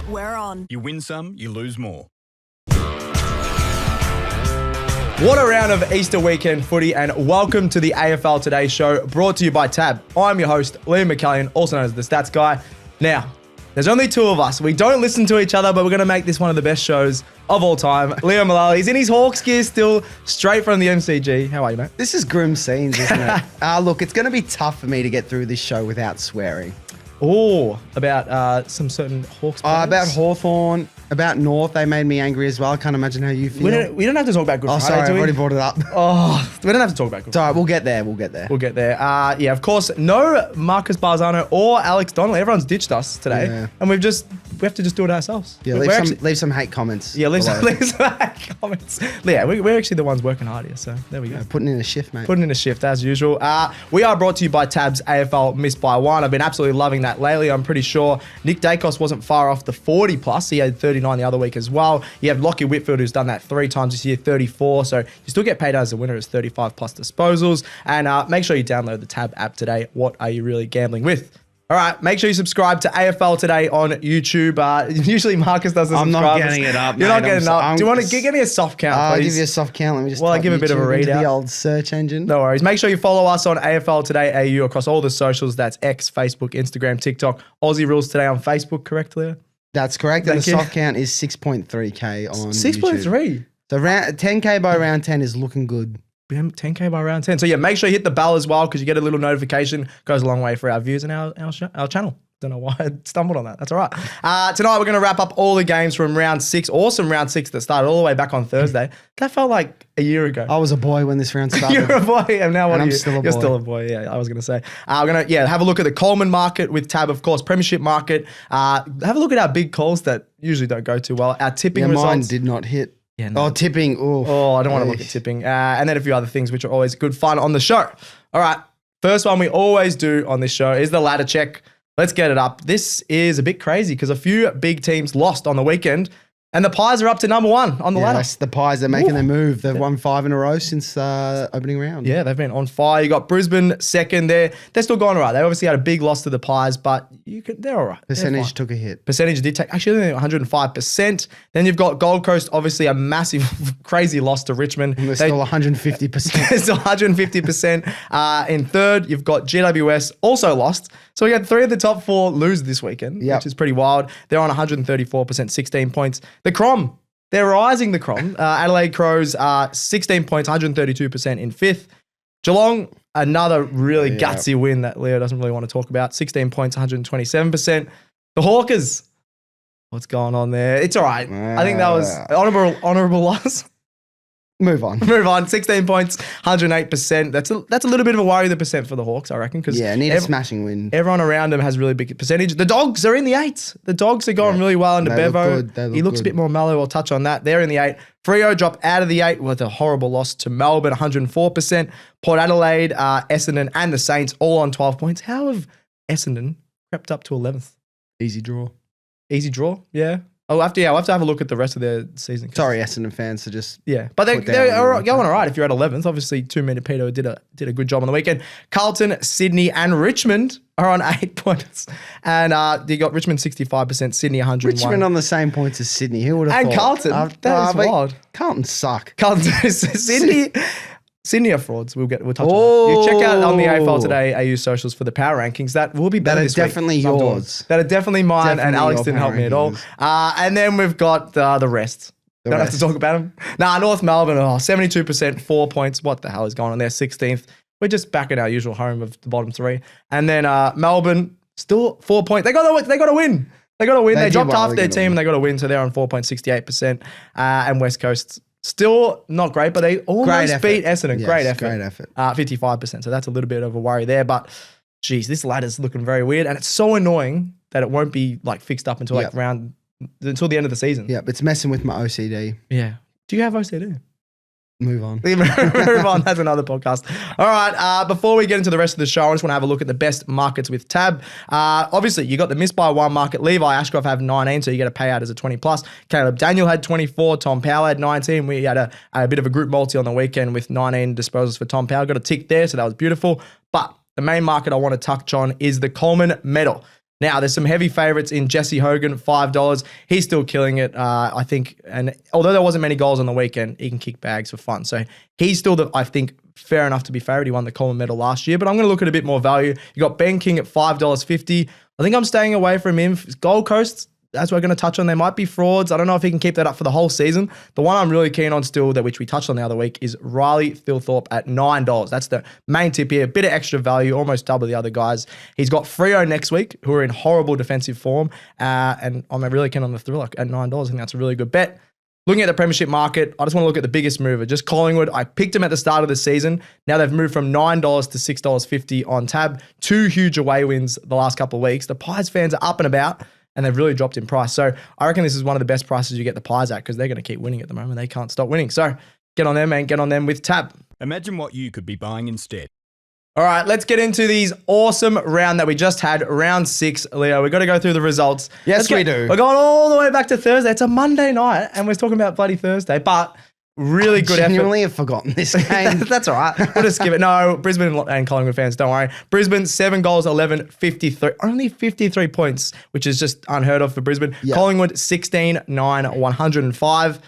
We're on. You win some, you lose more. What a round of Easter weekend footy, and welcome to the AFL Today Show, brought to you by Tab. I'm your host, Liam McAllion, also known as the Stats Guy. Now, there's only two of us. We don't listen to each other, but we're going to make this one of the best shows of all time. Leo Mullaly, he's in his Hawks gear still, straight from the MCG. How are you, mate? This is grim scenes, isn't it? Look, it's going to be tough for me to get through this show without swearing. Oh, about some certain Hawks players? About Hawthorn, about North. They made me angry as well. I can't imagine how you feel. We don't have to talk about Good Friday, sorry, do I've we? already brought it up. Oh, we don't have to talk about Good It's all Friday. right, we'll get there. We'll get there. Yeah, of course, no Marcus Barzano or Alex Donnelly. Everyone's ditched us today. Yeah. And we have to just do it ourselves. Yeah, leave some hate comments. Yeah, leave some below. comments. Yeah, we're actually the ones working hard here, so there we go. Putting in a shift, mate. Putting in a shift, as usual. We are brought to you by Tab's AFL Missed by One. I've been absolutely loving that lately. I'm pretty sure Nick Dacos wasn't far off the 40 plus. He had 39 the other week as well. You have Lockie Whitfield, who's done that 3 times this year, 34. So you still get paid as a winner as 35 plus disposals. And make sure you download the Tab app today. What are you really gambling with? All right, make sure you subscribe to AFL Today on YouTube. Usually Marcus does the I'm subscribers. not getting it up, You're mate. not getting it up. Do you want to give me a soft count, I'll please? give you a soft count. Let me just Well, I type give a bit of a YouTube into readout. the old search engine. No worries. Make sure you follow us on AFL Today AU across all the socials. That's X, Facebook, Instagram, TikTok. Aussie Rules Today on Facebook, correct, Leo? That's correct. Thank and the you. soft count is 6.3K on 6.3. So 10K by round 10 is looking good. 10K by round 10. So yeah, make sure you hit the bell as well because you get a little notification. Goes a long way for our views and our channel. Don't know why I stumbled on that. That's all right. Tonight we're going to wrap up all the games from round 6. Awesome round 6 that started all the way back on Thursday. That felt like a year ago. I was a boy when this round started. You're a boy, and now what And are I'm you? still a You're boy. still a boy. Yeah, I was going to say. We're going to have a look at the Coleman market with Tab, of course, Premiership market. Have a look at our big calls that usually don't go too well. Our tipping Yeah, results. mine did not hit. Yeah, no. Oh, tipping. Oh, I don't want to look at tipping. And then a few other things which are always good fun on the show. All right. First one we always do on this show is the ladder check. Let's get it up. This is a bit crazy because a few big teams lost on the weekend and the Pies are up to number 1 on the ladder. Yes, the Pies are making their move. They've won 5 in a row since opening round. Yeah, they've been on fire. You got Brisbane second there. They're still going all right. They obviously had a big loss to the Pies, but they're all right. Percentage took a hit. Percentage did take, actually 105%. Then you've got Gold Coast, obviously a massive, crazy loss to Richmond. And they're still 150%. It's 150%. In third, you've got GWS, also lost. So we had 3 of the top 4 lose this weekend, Yep. which is pretty wild. They're on 134%, 16 points. The Crom, they're rising the Crom. Adelaide Crows are 16 points, 132% in 5th. Geelong, another really gutsy win that Leo doesn't really want to talk about. 16 points, 127%. The Hawkers, what's going on there? It's all right. I think that was honourable loss. Move on. Move on. 16 points, 108%. That's a little bit of a worry, the percent for the Hawks, I reckon. Yeah, need a smashing win. Everyone around them has really big percentage. The Dogs are in the 8s. The Dogs are going really well under They look Bevo. good. They look He looks good. a bit more mellow. We'll touch on that. They're in the 8. Freo dropped out of the 8 with a horrible loss to Melbourne, 104%. Port Adelaide, Essendon, and the Saints all on 12 points. How have Essendon crept up to 11th? Easy draw. Easy draw? Yeah. I'll have to have a look at the rest of their season. Sorry, Essendon fans, to just... Yeah, but they're put down going all right if you're at 11th. Obviously, 2 Meter Peter did a good job on the weekend. Carlton, Sydney, and Richmond are on 8 points. And you got Richmond 65%, Sydney 101. Richmond on the same points as Sydney. Who would have And thought? Carlton. That is but wild. Carlton suck. Carlton, Sydney are frauds. We'll touch on that. You check out on the AFL Today AU socials for the power rankings. That will be better That are this week. definitely yours. That are definitely mine, and Definitely Alex your didn't help power me at all. rankings. And then we've got the rest. Don't have to talk about them. North Melbourne, 72%, 4 points. What the hell is going on there? 16th. We're just back in our usual home of the bottom 3. And then Melbourne, still 4 points. They got to win. They got to win. They dropped half their team and they got to win, so they're on 4.68%. And West Coast, still not great, but they almost beat Essendon. Yes, Great effort. great effort. 55%. So that's a little bit of a worry there. But, geez, this ladder's looking very weird. And it's so annoying that it won't be like fixed up until until the end of the season. Yeah, it's messing with my OCD. Yeah. Do you have OCD? Move on. Move on. That's another podcast. All right. Before we get into the rest of the show, I just want to have a look at the best markets with Tab. Obviously, you got the missed by 1 market. Levi Ashcroft have 19, so you get a payout as a 20 plus. Caleb Daniel had 24. Tom Powell had 19. We had a bit of a group multi on the weekend with 19 disposals for Tom Powell. Got a tick there, so that was beautiful. But the main market I want to touch on is the Coleman medal. Now, there's some heavy favourites in Jesse Hogan, $5. He's still killing it, I think. And although there wasn't many goals on the weekend, he can kick bags for fun. So he's still, I think, fair enough to be favourite. He won the Coleman medal last year. But I'm going to look at a bit more value. You got Ben King at $5.50. I think I'm staying away from him. Gold Coast, as we're going to touch on, they might be frauds. I don't know if he can keep that up for the whole season. The one I'm really keen on still, which we touched on the other week, is Riley Thilthorpe at $9. That's the main tip here. A bit of extra value, almost double the other guys. He's got Freo next week, who are in horrible defensive form. And I'm really keen on the Thriller at $9. I think that's a really good bet. Looking at the premiership market, I just want to look at the biggest mover. Just Collingwood. I picked them at the start of the season. Now they've moved from $9 to $6.50 on tab. 2 huge away wins the last couple of weeks. The Pies fans are up and about, and they've really dropped in price. So I reckon this is one of the best prices you get the Pies at, because they're going to keep winning at the moment. They can't stop winning. So get on them, man. Get on them with tab. Imagine what you could be buying instead. All right, let's get into these awesome round that we just had, round 6, Leo. We've got to go through the results. Yes, we do. We're going all the way back to Thursday. It's a Monday night, and we're talking about bloody Thursday, but really good effort. I genuinely have forgotten this game. That's all right. We'll just skip it. No, Brisbane and Collingwood fans, don't worry. Brisbane, 7 goals, 11, 53. Only 53 points, which is just unheard of for Brisbane. Yeah. Collingwood, 16, 9, 105.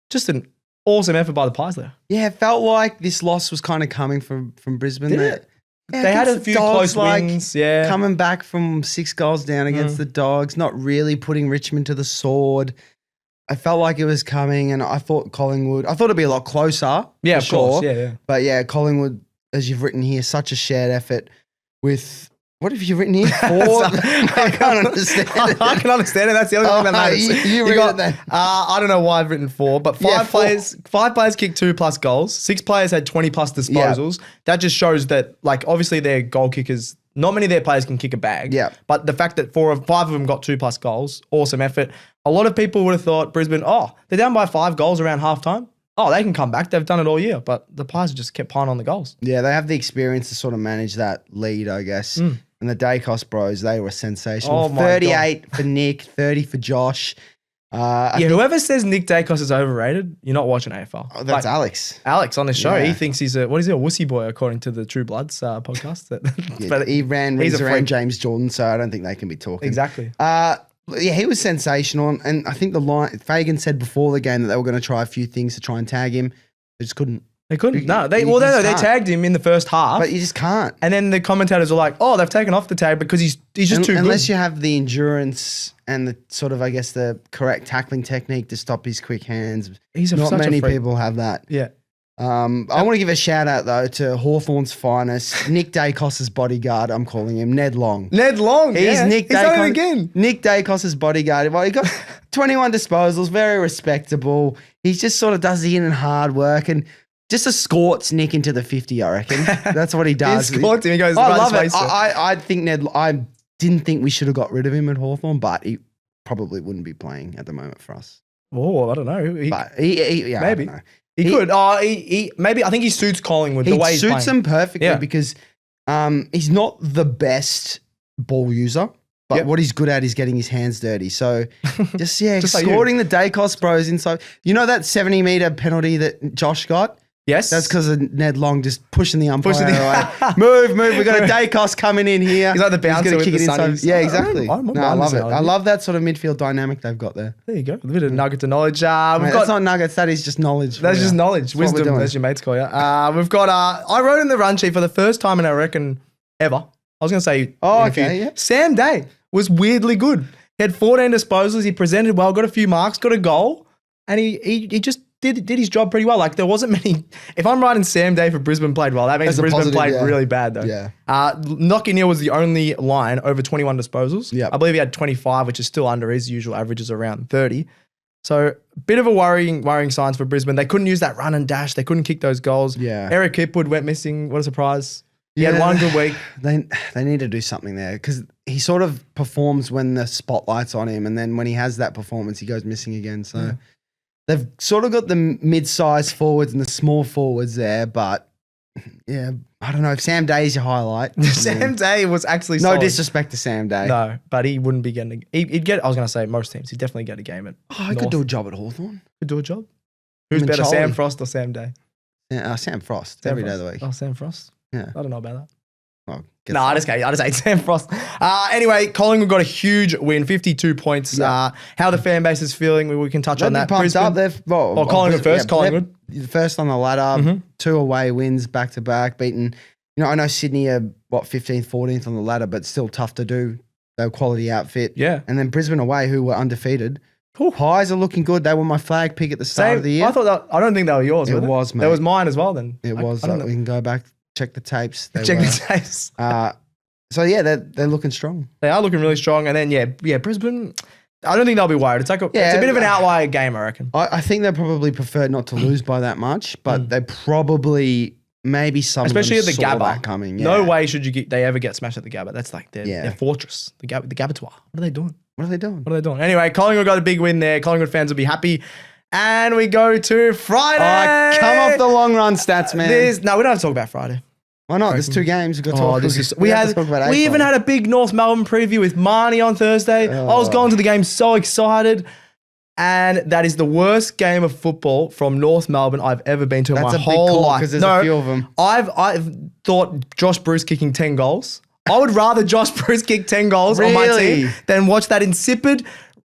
Just an awesome effort by the Pies there. Yeah, it felt like this loss was kind of coming from Brisbane. Did it? They had a few close wins, coming back from 6 goals down against the Dogs, not really putting Richmond to the sword. I felt like it was coming, and I thought it'd be a lot closer. Yeah, for of sure. course. Yeah. But yeah, Collingwood, as you've written here, such a shared effort with, what have you written here? 4? I can't understand it. I can understand it. That's the only thing that matters. You got that. I don't know why I've written 4, but 5 players kicked 2+ goals. 6 players had 20+ disposals. Yeah. That just shows that, like, obviously they're goal kickers. Not many of their players can kick a bag. Yeah. But the fact that 5 of them got 2+ goals, awesome effort. A lot of people would have thought Brisbane, they're down by 5 goals around halftime. They can come back. They've done it all year. But the Pies just kept piling on the goals. Yeah, they have the experience to sort of manage that lead, I guess. And the Dacos bros, they were sensational. 38 for Nick, 30 for Josh. Whoever says Nick Dacos is overrated, you're not watching AFL. Oh, that's Alex. Alex on the show, he thinks he's a wussy boy, according to the True Bloods podcast. But he ran around James Jordan, so I don't think they can be talking. Exactly. He was sensational, and I think Fagan said before the game that they were going to try a few things to try and tag him. They just couldn't. They couldn't. No, they tagged him in the first half. But you just can't. And then the commentators were like, they've taken off the tag because he's just too good. Unless you have the endurance and the sort of, I guess, the correct tackling technique to stop his quick hands. Not many people have that. Yeah. I want to give a shout out though to Hawthorn's finest, Nick Dacos' bodyguard. I'm calling him Ned Long. Ned Long, he's Nick Dacos. He's done it again. Nick Dacos' bodyguard. Well, he got 21 disposals, very respectable. He just sort of does the in and hard work and just escorts Nick into the 50. I reckon that's what he does. He escorts him. He goes. I love it. I think Ned. I didn't think we should have got rid of him at Hawthorn, but he probably wouldn't be playing at the moment for us. Oh, I don't know. Maybe. I don't know. He could. Maybe. I think he suits Collingwood the way he's playing. He suits them perfectly because he's not the best ball user, but what he's good at is getting his hands dirty. So just escorting the Dacos bros inside. You know that 70-meter penalty that Josh got? Yes. That's because of Ned Long just pushing the umpire away. Move. We've got a Dacos coming in here. He's like the bouncer with the sunnies. Yeah, exactly. I love it. I love that sort of midfield dynamic they've got there. There you go. A bit of nugget to knowledge. That's not nuggets. That is just knowledge. That's just knowledge. Wisdom, as your mates call you. We've got, I wrote in the run sheet for the first time in, I reckon, ever. I was going to say, Sam Day was weirdly good. He had 14 disposals. He presented well, got a few marks, got a goal, and he just did his job pretty well. Like, there wasn't many. If I'm writing Sam Day for Brisbane played well, that means Brisbane played really bad, though. Yeah. Nocky Neal was the only line over 21 disposals. Yeah. I believe he had 25, which is still under his usual averages around 30. So, bit of a worrying signs for Brisbane. They couldn't use that run and dash. They couldn't kick those goals. Yeah. Eric Hipwood went missing. What a surprise. He had one good week. They need to do something there because he sort of performs when the spotlight's on him, and then when he has that performance, he goes missing again. So they've sort of got the mid-sized forwards and the small forwards there, but yeah, I don't know. If Sam Day is your highlight. Sam Day was actually solid. No disrespect to Sam Day. No, but he wouldn't be getting he'd get, I was going to say most teams, he'd definitely get a game at he could do a job at Hawthorn. Could do a job. Who's better, Sam Frost or Sam Day? Sam Frost. Every day of the week. Oh, Sam Frost? Yeah. I don't know about that. Oh, No, I just hate Sam Frost. Anyway, Collingwood got a huge win, 52 points. Yeah. How the fan base is feeling, we can touch on They've that. been pumped up. Collingwood first. Collingwood. They're first on the ladder. 2 away wins back to back, beaten. I know Sydney are 15th, 14th on the ladder, but still tough to do. They're a quality outfit. Yeah. And then Brisbane away, who were undefeated. Ooh. Highs are looking good. They were my flag pick at the start of the year. I don't think they were yours. It was, mate. That was mine as well. Then It was. I don't know. We can go back, check the tapes. They Check were. the tapes. So yeah, they're looking strong. They are looking really strong. And then Brisbane. I don't think they'll be worried. It's like it's a bit of an outlier game, I reckon. I think they probably prefer not to lose by that much, but they probably maybe some especially of at them the saw Gabba that coming. No way should they ever get smashed at the Gabba. That's like their fortress, the Gabbatoir. What are they doing? What are they doing? What are they doing? Anyway, Collingwood got a big win there. Collingwood fans will be happy. And we go to Friday. Come off the long run stats, man. No, we don't have to talk about Friday. Why not? There's 2 games. We've got to talk. We even had a big North Melbourne preview with Marnie on Thursday. I was going to the game so excited. And that is the worst game of football from North Melbourne I've ever been to in my whole life. Because there's a few of them. I've thought Josh Bruce kicking 10 goals. I would rather Josh Bruce kick 10 goals on my team than watch that insipid,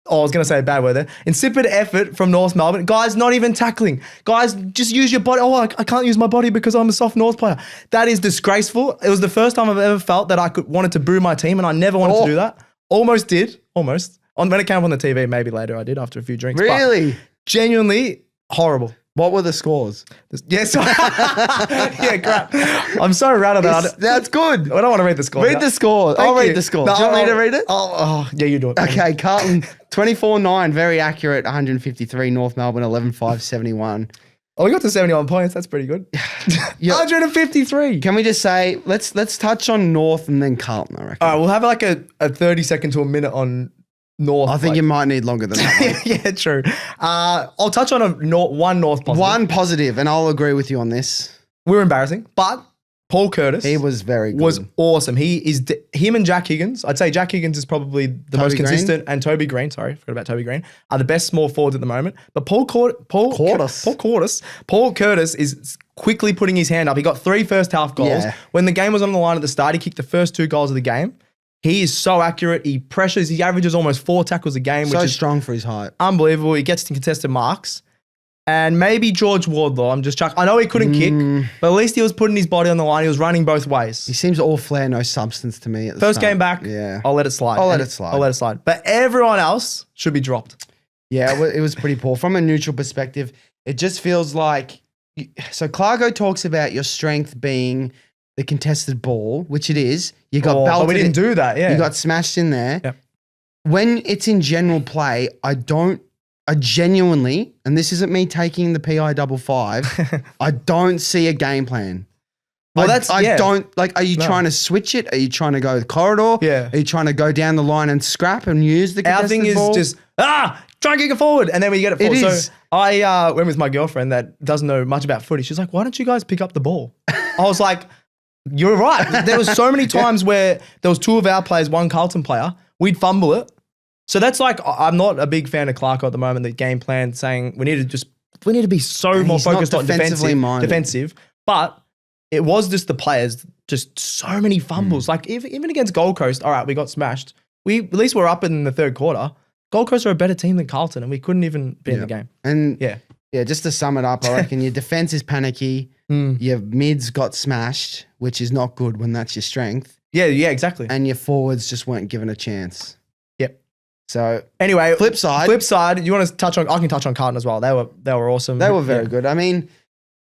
I was going to say a bad word there, insipid effort from North Melbourne. Guys, not even tackling. Guys, just use your body. I can't use my body because I'm a soft North player. That is disgraceful. It was the first time I've ever felt that I wanted to boo my team, and I never wanted to do that. Almost did. Almost. When it came up on the TV, maybe later I did after a few drinks. Really? But genuinely horrible. What were the scores? Yes. Yeah, crap. I'm so rattled. That's good. I don't want to read the score. Read the score. I'll read the score. No, Do you want me to read it? Yeah, you do it. Okay, Carlton 24-9, very accurate, 153. North Melbourne 11-5, 71. Oh, we got to 71 points. That's pretty good. 153. Can we just say, let's touch on North and then Carlton, I reckon. All right, we'll have like a 30-second to a minute on North. I think you might need longer than that. Yeah, true. I'll touch on one North positive. One positive, and I'll agree with you on this. We were embarrassing, but Paul Curtis. He was very good. Was awesome. Him and Jack Higgins. I'd say Jack Higgins is probably the most consistent, and Toby Green. Sorry, forgot about Toby Green. Are the best small forwards at the moment. But Paul Curtis is quickly putting his hand up. He got 3 first half goals. Yeah. When the game was on the line at the start, he kicked the first 2 goals of the game. He is so accurate. He pressures. He averages almost 4 tackles a game, which is strong for his height. Unbelievable. He gets to contested marks. And maybe George Wardlaw. I know he couldn't kick, but at least he was putting his body on the line. He was running both ways. He seems all flair, no substance to me. At the First start. game back, I'll let it slide. I'll let it slide. But everyone else should be dropped. Yeah, it was pretty poor. From a neutral perspective, it just feels like... So Clarko talks about your strength being the contested ball, which it is. You got belted. But we didn't do that, yeah. You got smashed in there. Yep. When it's in general play, I genuinely, and this isn't me taking the PI 55, I don't see a game plan. Well, I don't, are you trying to switch it? Are you trying to go the corridor? Yeah. Are you trying to go down the line and scrap and use the contested ball? Our thing ball? is just, try and kick it forward, and then we get it forward. It is. So I went with my girlfriend that doesn't know much about footy. She's like, why don't you guys pick up the ball? I was like, you're right. There was so many times where there was 2 of our players, 1 Carlton player, we'd fumble it. So that's like, I'm not a big fan of Clarko at the moment, the game plan saying we need to be so more focused on defensive. But it was just the players, just so many fumbles. Like even against Gold Coast, all right, we got smashed. At least we're up in the 3rd quarter. Gold Coast are a better team than Carlton, and we couldn't even be in the game. And just to sum it up, I reckon your defense is panicky. Your mids got smashed, which is not good when that's your strength. Yeah, exactly. And your forwards just weren't given a chance. Yep. So anyway, flip side. You want to touch on? I can touch on Carlton as well. They were awesome. They were very good. I mean,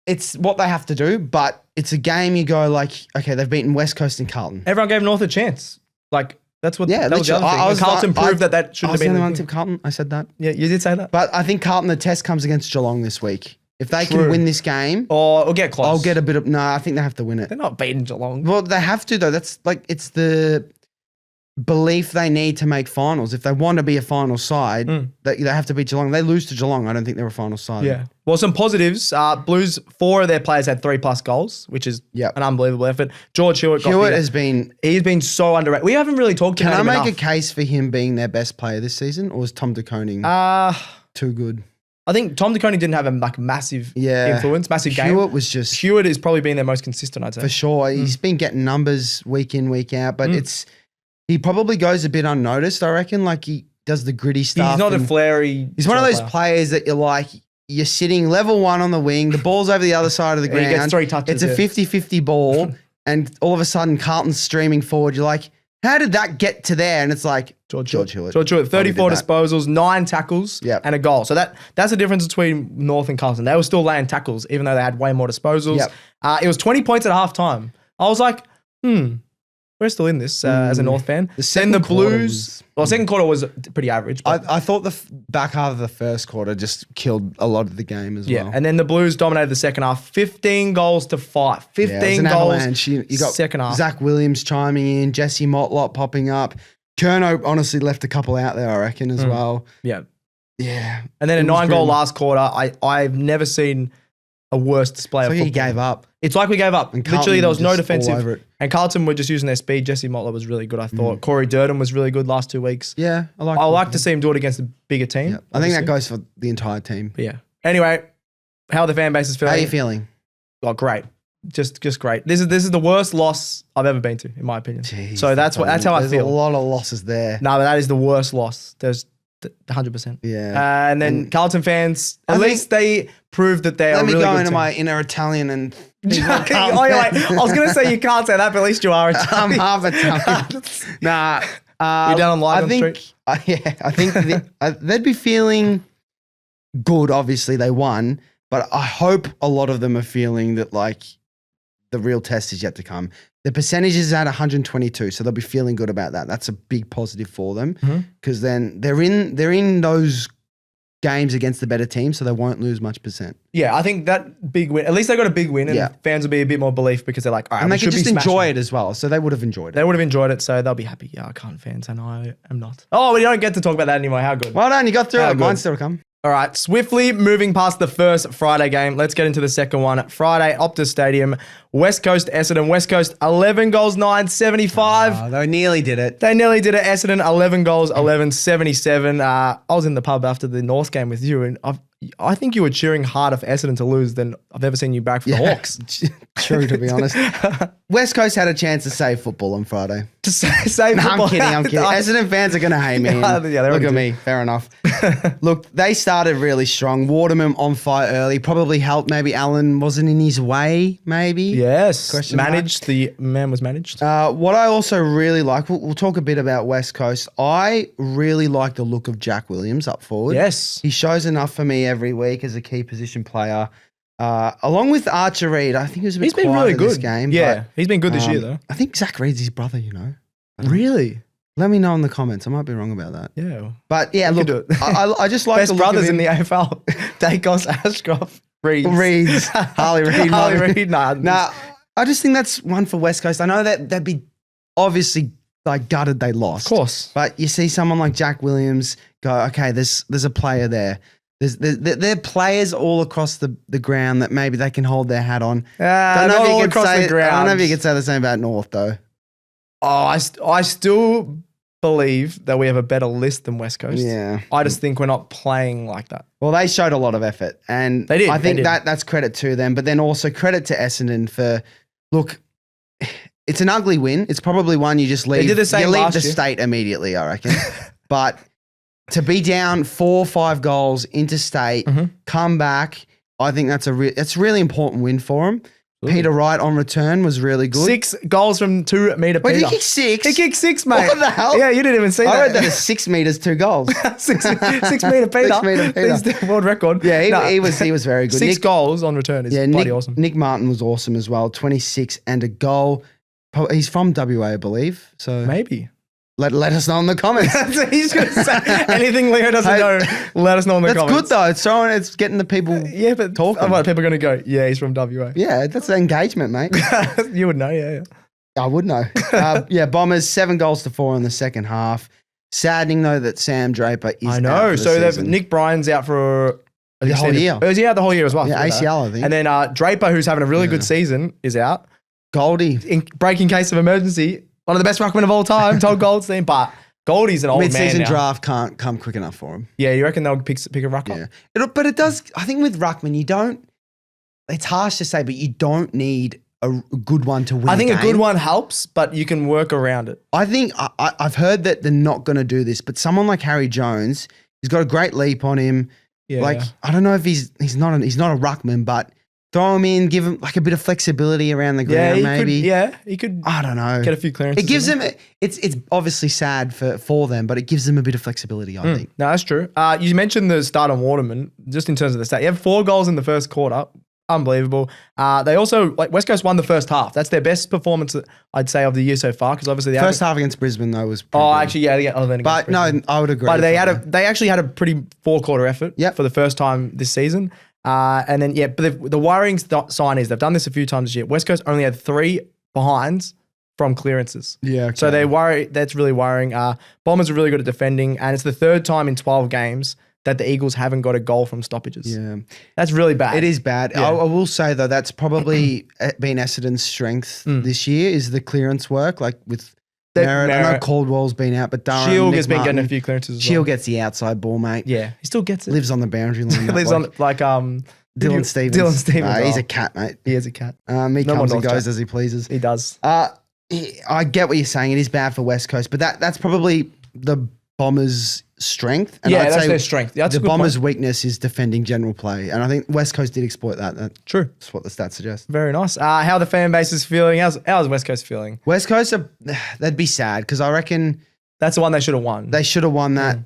it's what they have to do, but it's a game you go like, okay, they've beaten West Coast and Carlton. Everyone gave North a chance. Like that's what. Yeah, that was the other thing. Carlton proved that shouldn't have been. I was the only one to Carlton. I said that. Yeah, you did say that. But I think Carlton, the test comes against Geelong this week. If they can win this game, or get close, I'll get a bit of. No, I think they have to win it. They're not beating Geelong. Well, they have to though. That's like it's the belief they need to make finals. If they want to be a final side, they have to beat Geelong. They lose to Geelong, I don't think they're a final side. Yeah. Well, some positives. Blues, 4 of their players had 3+ goals, which is an unbelievable effort. George Hewitt has been... He's been so underrated. We haven't really talked about him Can I make enough. a case for him being their best player this season, or is Tom De Koning too good? I think Tom DeConey didn't have a massive influence, massive game. Hewitt was just... Hewitt has probably been their most consistent, I'd say. For sure. He's been getting numbers week in, week out, but he probably goes a bit unnoticed, I reckon. Like, he does the gritty stuff. He's not a flary. He's one of those players that you're like, you're sitting level 1 on the wing, the ball's over the other side of the ground. He gets 3 touches. It's a 50-50 ball, and all of a sudden Carlton's streaming forward. You're like, how did that get to there? And it's like, George Hewitt. 34 disposals, 9 tackles, and a goal. So that's the difference between North and Carlton. They were still laying tackles, even though they had way more disposals. It was 20 points at half time. I was like, we're still in this as a North fan. Then the Blues... second quarter was pretty average. I thought the back half of the first quarter just killed a lot of the game as well. Yeah, and then the Blues dominated the second half. 15 goals to 5. 15 goals. You got second half. Zach Williams chiming in, Jesse Motlop popping up. Kerno honestly left a couple out there, I reckon, as well. Yeah. Yeah. And then a 9-goal last quarter. I've never seen a worse display of football. He gave up. It's like we gave up. And literally, there was no defensive. It. And Carlton were just using their speed. Jesse Motlop was really good, I thought. Corey Durden was really good last 2 weeks. Yeah, I like to see him do it against a bigger team. Yeah. I think that goes for the entire team. But yeah. Anyway, how are the fan bases feeling? How are you feeling? Oh, great. Just great. This is the worst loss I've ever been to, in my opinion. Jeez, so that's how I feel. There's a lot of losses there. No, but that is the worst loss. There's 100%. Yeah. And then Carlton fans, at least they proved that they are really good. Let me go into my inner Italian and... I was going to say you can't say that, but at least you are Italian. I'm half Italian. Nah. You're down on Lygon Street? I think they'd be feeling good, obviously. They won. But I hope a lot of them are feeling that, like, the real test is yet to come. The percentage is at 122, so they'll be feeling good about that. That's a big positive for them because then they're in those games against the better team, so they won't lose much percent. Yeah, I think that big win, at least they got a big win, and fans will be a bit more belief because they're like, all right, and they can just enjoy it as well. So they would have enjoyed it. They would have enjoyed it, so they'll be happy. Yeah, I can't fans, and I am not. Oh, we don't get to talk about that anymore. How good? Well done, you got through it. Mine's still to come. All right, swiftly moving past the first Friday game, let's get into the second one. Friday, Optus Stadium, West Coast, Essendon. West Coast, 11 goals, 975. They nearly did it. They nearly did it. Essendon, 11 goals, 1177. I was in the pub after the North game with you, and I think you were cheering harder for Essendon to lose than I've ever seen you back for the Hawks. True, to be honest. West Coast had a chance to save football on Friday. To save football? I'm kidding. Essendon fans are going to hate me. Look at me. Fair enough. Look, they started really strong. Waterman on fire early. Probably helped. Maybe Allen wasn't in his way, maybe. Yes. Managed. The man was managed. What I also really like, we'll talk a bit about West Coast. I really like the look of Jack Williams up forward. Yes. He shows enough for me every week as a key position player. Along with Archer Reed, I think he was a bit quiet really good this game. Yeah, he's been good this year though. I think Zach Reed's his brother, you know. Really? Let me know in the comments. I might be wrong about that. Yeah. But yeah, look, I just like best the look brothers of him. in the AFL. Dacos, Ashcroft, Reeds. Harley Reid. Harley Reid. Nah, I just think that's one for West Coast. I know that they'd be obviously like gutted they lost. Of course. But you see someone like Jack Williams go, okay, there's a player there. There are players all across the ground that maybe they can hold their hat on. Not all across the ground. I don't know if you could say the same about North, though. Oh, I still believe that we have a better list than West Coast. Yeah. I just think we're not playing like that. Well, they showed a lot of effort. And they did. I think that's credit to them. But then also credit to Essendon for, look, it's an ugly win. It's probably one you just leave. They did the same last year. State immediately, I reckon. But to be down 4 or 5 goals interstate, come back, I think that's a really important win for them. Peter Wright on return was really good. 6 goals from 2 metre Peter. Wait, did he kick 6? He kicked 6, mate. What the hell? Yeah, you didn't even see that. I read that as 6 metres, 2 goals. 6 metre Peter. 6 metre Peter. He's the world record. Yeah, he was very good. 6 goals on return is bloody awesome. Nick Martin was awesome as well. 26 and a goal. He's from WA, I believe. So maybe. Let us know in the comments. He's going to say anything Leo doesn't know. Let us know in the comments. That's good though. It's getting the people talking. What, people are going to go, yeah, he's from WA. Yeah, that's engagement, mate. You would know, yeah. I would know. Bombers 7 goals to 4 in the second half. Saddening though that Sam Draper is I know. out for the season. Nick Bryan's out for the whole year. Oh, is he out the whole year as well? Yeah, ACL, I think. And then Draper, who's having a really good season, is out. Goldie. In breaking case of emergency, one of the best ruckmen of all time, Todd Goldstein. But Goldie's an old man Mid-season now. draft can't come quick enough for him. Yeah, you reckon they'll pick a ruckman? Yeah. But it does, I think with Ruckman, you don't, it's harsh to say, but you don't need a good one to win I think a a good game. one helps, but you can work around it. I think, I've heard that they're not going to do this, but someone like Harry Jones, he's got a great leap on him. Yeah. Like, I don't know if he's not a Ruckman, but throw him in, give him like a bit of flexibility around the ground, maybe. He could I don't know. get a few clearances. It gives them, it's obviously sad for them, but it gives them a bit of flexibility, I think. No, that's true. You mentioned the start on Waterman, just in terms of the stat. You have 4 goals in the first quarter. Unbelievable. They also, West Coast won the first half. That's their best performance, I'd say, of the year so far, because obviously the First half against Brisbane, though, was pretty good. actually, yeah. Then But no, I would agree. But with they actually had a pretty 4-quarter effort Yep. for the first time this season. And then, but the worrying sign is they've done this a few times this year. West Coast only had 3 behinds from clearances. Yeah. So they worry. That's really worrying. Bombers are really good at defending, and it's the 3rd time in 12 games that the Eagles haven't got a goal from stoppages. Yeah. That's really bad. It is bad. Yeah. I will say, though, that's probably been Essendon's strength this year is the clearance work, like with Merritt. I know Caldwell's been out, but Durham, Shield Nick has been Martin, getting a few clearances as Shield well. gets the outside ball, mate. Yeah, he still gets it. Lives on the boundary line. Lives on like Dylan Stevens. Dylan Stevens. He's Oh, a cat, mate. He is a cat. He No one comes and does goes chat. as he pleases. He does. I get what you're saying. It is bad for West Coast, but that's probably the Bombers' strength. And I'd That's say their strength. That's the a good Bombers' point. weakness is defending general play, and I think West Coast did exploit that. True. That's what the stats suggest. Very nice. How the fan base is feeling? How's West Coast feeling? West Coast, they'd be sad because I reckon That's the one they should have won. they should have won that.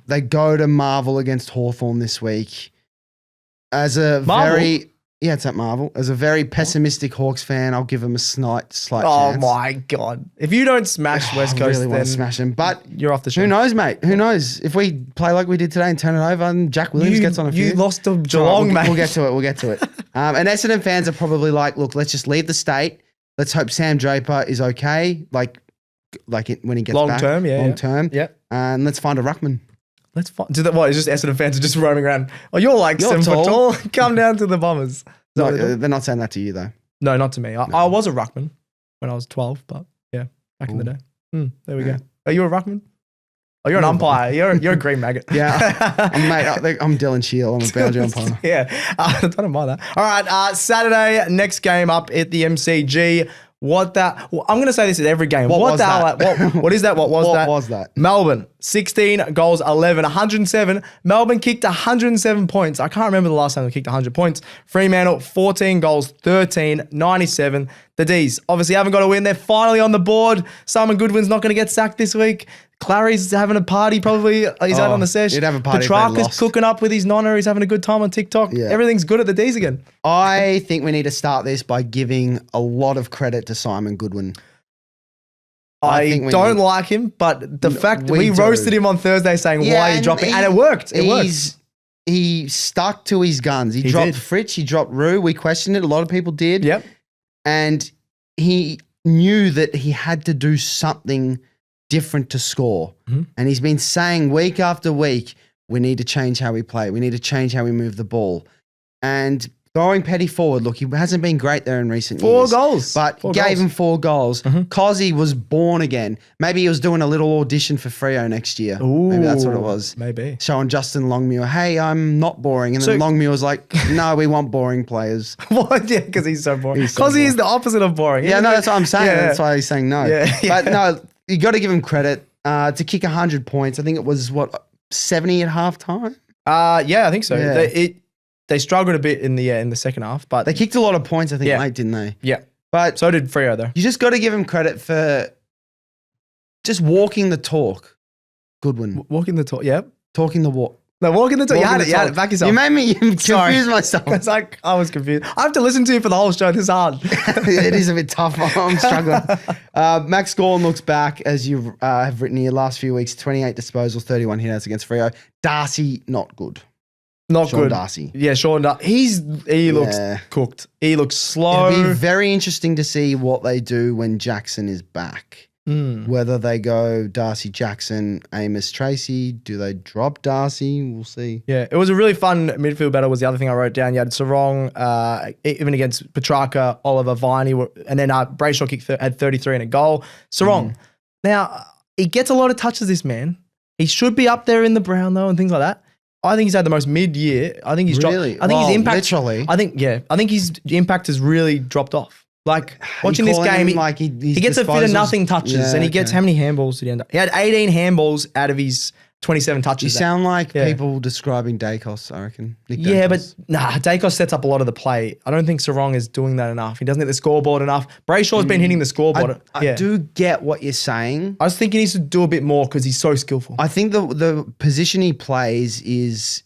They go to Marvel against Hawthorn this week. As a Marvel? it's at Marvel. As a very pessimistic Hawks fan, I'll give them a slight Oh chance. my god! If you don't smash West I Coast, really want then to smash them, but you're off the show. who knows, mate? Who knows? If we play like we did today and turn it over, and Jack Williams gets on a few. You lost to It's all Geelong, right, mate. We'll get to it. And Essendon fans are probably like, look, let's just leave the state. Let's hope Sam Draper is okay, when he gets Long back. term, yeah, Long yeah. term. Yeah. And let's find a ruckman. Let's find. What? It's just Essendon fans are just roaming around. Oh, you're like You're 7 foot tall. tall. Come down to the Bombers. Is that No, what they do? they're not saying that to you, though. No, not to me. I was a ruckman when I was 12, but yeah, back in the day. There we go. Are you a ruckman? Oh, you're an umpire. You're a green maggot. Yeah. I'm Dylan Shield. I'm a boundary umpire. Yeah, I don't mind that. All right, Saturday, next game up at the MCG. I'm going to say this at every game. What was the hell? that? What is that? What was that? What was that? Melbourne, 16 goals, 11, 107. Melbourne kicked 107 points. I can't remember the last time they kicked 100 points. Fremantle, 14 goals, 13, 97. The D's obviously haven't got a win. They're finally on the board. Simon Goodwin's not going to get sacked this week. Clary's having a party probably. He's out on the sesh. he'd have a party if they Petrarca's lost. cooking up with his nonna. He's having a good time on TikTok. Yeah. Everything's good at the D's again. I think we need to start this by giving a lot of credit to Simon Goodwin. I think we don't need- like him, but the fact that we we do. roasted him on Thursday saying, why are you dropping? And it worked. It worked. He stuck to his guns. He dropped did. Fritz. He dropped Rue. We questioned it. A lot of people did. Yep. And he knew that he had to do something different to score. Mhm. And he's been saying week after week, we need to change how we play. We need to change how we move the ball. And throwing Petty forward, look, he hasn't been great there in recent years. 4 goals. But Four gave goals. him 4 goals. Mhm. Kozi was born again. Maybe he was doing a little audition for Freo next year. Maybe that's what it was. Maybe. Showing Justin Longmuir, hey, I'm not boring. And then So- Longmuir was like, no, we want boring players. What? Yeah, because he's so boring. He's so Because boring. he's the opposite of boring. Yeah, no, that's what I'm saying. Yeah. That's why he's saying no. Yeah. But no, you got to give him credit to kick 100 points. I think it was, 70 at halftime? Yeah, I think so. Yeah. They struggled a bit in the second half, but They kicked a lot of points, I think, Yeah. late, didn't they? yeah. But So did Freo though. you just got to give him credit for just walking the talk. Goodwin. Walking the talk. Yeah. Talking the walk. No, walking the talk. You Walking had the it. You had talk. it. Back yourself. You made me Sorry. confuse myself. It's like I was confused. I have to listen to you for the whole show. This is hard. It is a bit tough. I'm struggling. Max Gorn looks back, as you have written here, last few weeks, 28 disposals, 31 hitouts against Freo. Darcy, not good. Not Sean good. Darcy. Yeah, Sean Darcy. He looks Yeah. cooked. He looks slow. It'll be very interesting to see what they do when Jackson is back. Whether they go Darcy Jackson, Amos Tracy, do they drop Darcy? We'll see. Yeah, it was a really fun midfield battle was the other thing I wrote down. You had Sarong, even against Petrarca, Oliver, Viney, and then Brayshaw had 33 and a goal. Sarong. Now, he gets a lot of touches, this man. He should be up there in the Brown, though, and things like that. I think he's had the most mid-year. I think he's Really? dropped. I think his impact. Literally. I think his impact has really dropped off. Like, watching this game, he gets a fit of nothing touches, and he gets how many handballs did he end up? He had 18 handballs out of his 27 touches. You sound like people describing Dacos, I reckon. Nick Yeah, Dacos. but Dacos sets up a lot of the play. I don't think Sarong is doing that enough. He doesn't hit the scoreboard enough. Brayshaw's been hitting the scoreboard. I do get what you're saying. I was thinking he needs to do a bit more because he's so skillful. I think the position he plays is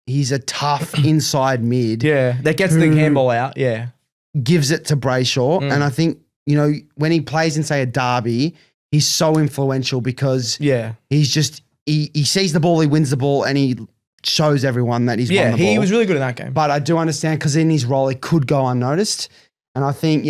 he's a tough inside mid. Yeah, that gets the handball out. Yeah. Gives it to Brayshaw. And I think, when he plays in, say, a derby, he's so influential because he's just, he sees the ball, he wins the ball, and he shows everyone that he's won the ball. Yeah, he was really good in that game. But I do understand because in his role, he could go unnoticed. And I think,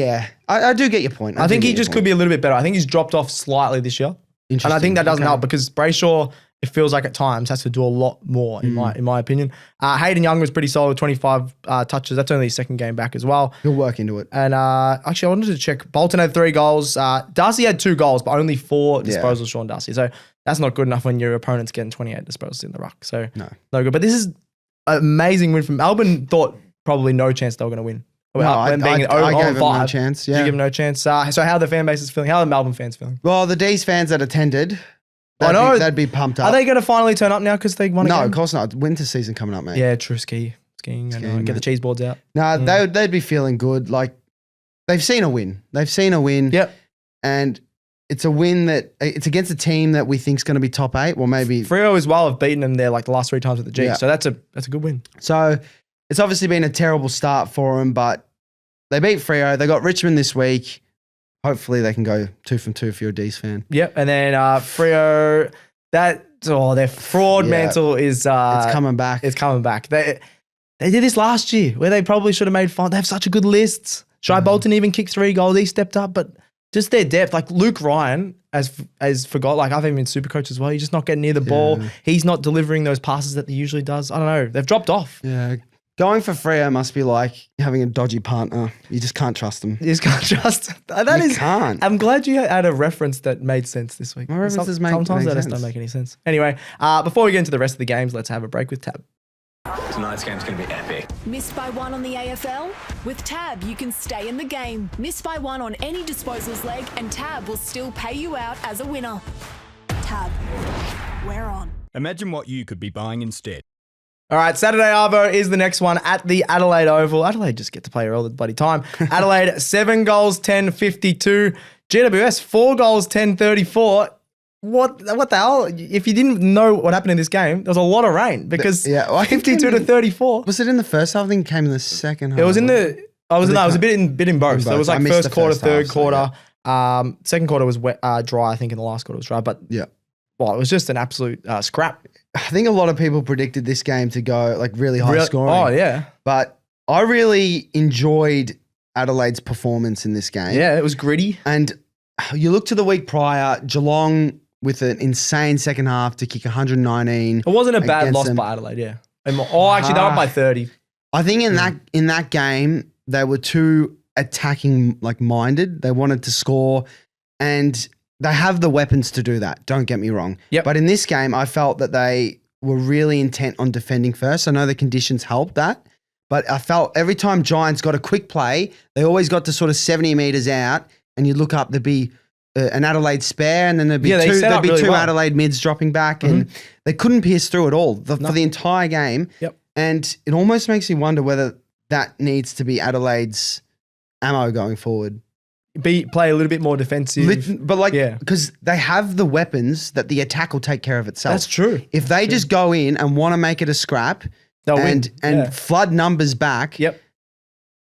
I do get your point. I think he just could be a little bit better. I think he's dropped off slightly this year. And I think that doesn't help because Brayshaw, it feels like at times, has to do a lot more, in my opinion. Hayden Young was pretty solid, 25 touches. That's only his second game back as well. He'll work into it. And actually, I wanted to check. Bolton had 3 goals. Darcy had 2 goals, but only 4 disposals, Sean Darcy. So that's not good enough when your opponent's getting 28 disposals in the ruck. So no good. But this is an amazing win from Melbourne. Thought probably no chance they were going to win. No, I gave him no chance. Yeah. Did you give him no chance? So how are the fan bases feeling? How are the Melbourne fans feeling? Well, the D's fans that attended, they'd be pumped up. Are they going to finally turn up now because they won a game? No, of course not. Winter season coming up, mate. Yeah, true. Skiing. Get the cheese boards out. No, they'd be feeling good. Like, they've seen a win. Yep. And it's a win that it's against a team that we think is going to be top 8. Well, maybe Freo as well have beaten them there like the last 3 times with the G. So that's a good win. So it's obviously been a terrible start for them, but they beat Freo. They got Richmond this week. Hopefully they can go 2 from 2 if you're a D's fan. Yep. And then Freo, their fraud mantle is it's coming back. It's coming back. They did this last year where they probably should have made fun. They have such a good list. Shai Bolton even kicked 3 goals. He stepped up, but just their depth. Like Luke Ryan has forgot. Like I've even been SuperCoach as well. He's just not getting near the ball. He's not delivering those passes that he usually does. I don't know. They've dropped off. Yeah. Going for Freo must be like having a dodgy partner. You just can't trust them. You just can't trust. Can't. I'm glad you had a reference that made sense this week. My references sometimes they just sense. don't make any sense. Anyway, before we get into the rest of the games, let's have a break with Tab. Tonight's game's going to be epic. Missed by 1 on the AFL? With Tab, you can stay in the game. Miss by 1 on any disposals leg, and Tab will still pay you out as a winner. Tab, we're on. Imagine what you could be buying instead. All right, Saturday Arvo is the next one at the Adelaide Oval. Adelaide just get to play all the bloody time. Adelaide, 7 goals, 10-52. GWS, 4 goals, 10-34. What the hell? If you didn't know what happened in this game, there was a lot of rain because 52-34. Was it in the first half? I think it came in the second half. It was in the. It was a bit in both. So it was like first quarter, third quarter. Second quarter was wet, dry. I think in the last quarter was dry. But it was just an absolute scrap. I think a lot of people predicted this game to go like really high scoring. Oh yeah. But I really enjoyed Adelaide's performance in this game. Yeah, it was gritty. And you look to the week prior, Geelong with an insane second half to kick 119. It wasn't a bad loss by Adelaide, yeah. Actually, they were up by 30. I think in that game, they were too attacking minded. They wanted to score, and they have the weapons to do that. Don't get me wrong. Yep. But in this game, I felt that they were really intent on defending first. I know the conditions helped that, but I felt every time Giants got a quick play, they always got to sort of 70 metres out, and you look up, there'd be an Adelaide spare, and then there'd be two Adelaide mids dropping back, and they couldn't pierce through at all for the entire game. Yep. And it almost makes me wonder whether that needs to be Adelaide's ammo going forward. Play a little bit more defensive. Because they have the weapons that the attack will take care of itself. That's true. If they just go in and want to make it a scrap and flood numbers back,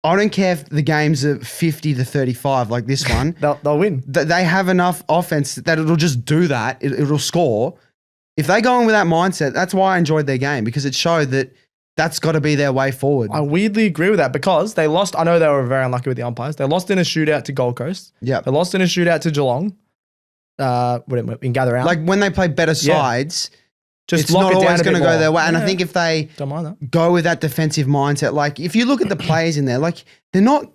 I don't care if the games are 50-35 like this one. they'll win. They have enough offense that it'll just do that. It'll score. If they go in with that mindset, that's why I enjoyed their game, because it showed that that's got to be their way forward. I weirdly agree with that because they lost. I know they were very unlucky with the umpires. They lost in a shootout to Gold Coast. Yeah. They lost in a shootout to Geelong. In gather round. Like when they play better sides, just it's not always going to go their way. Yeah. And I think if they don't mind that. Go with that defensive mindset, like if you look at the players in there, like they're not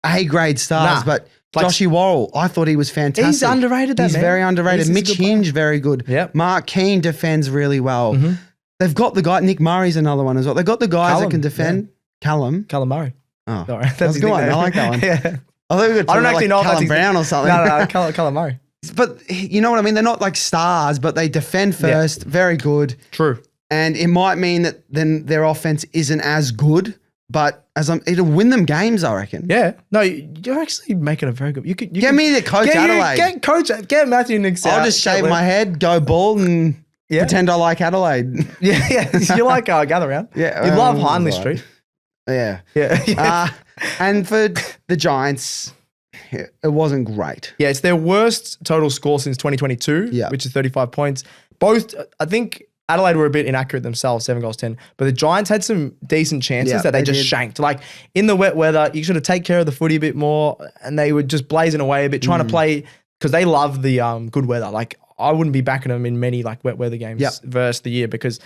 A-grade stars, but Joshy Worrell, I thought he was fantastic. He's underrated, He's man. very underrated. He's a Mitch good player. Hinge, very good. Yep. Mark Keane defends really well. Mm-hmm. They've got the guy, Nick Murray's another one as well. They've got the guys Callum, that can defend. Callum. Callum Murray. Oh, Sorry. that's a his good one. nickname. I like that one. Yeah. I thought we were I don't actually know if that's Callum his Brown or something. No, Callum Murray. But you know what I mean? They're not like stars, but they defend first. Very good. True. And it might mean that then their offense isn't as good, but it'll win them games, I reckon. Yeah. No, you're actually making a very good. You could Get me the coach Adelaide. Get Matthew Nicks out. I'll just shave my head, go bald, and pretend I like Adelaide. Yeah. You like Gather Round. Yeah, You love well, Hindley right. Street. Yeah. Yeah. And for the Giants, it wasn't great. Yeah, it's their worst total score since 2022, Yeah. which is 35 points. Both, I think Adelaide were a bit inaccurate themselves, 7 goals, 10. But the Giants had some decent chances Yeah, that they just did. shanked. Like in the wet weather, you should have taken care of the footy a bit more, and they were just blazing away a bit, trying to play because they love the good weather. Like I wouldn't be backing them in many like wet weather games versus the year because,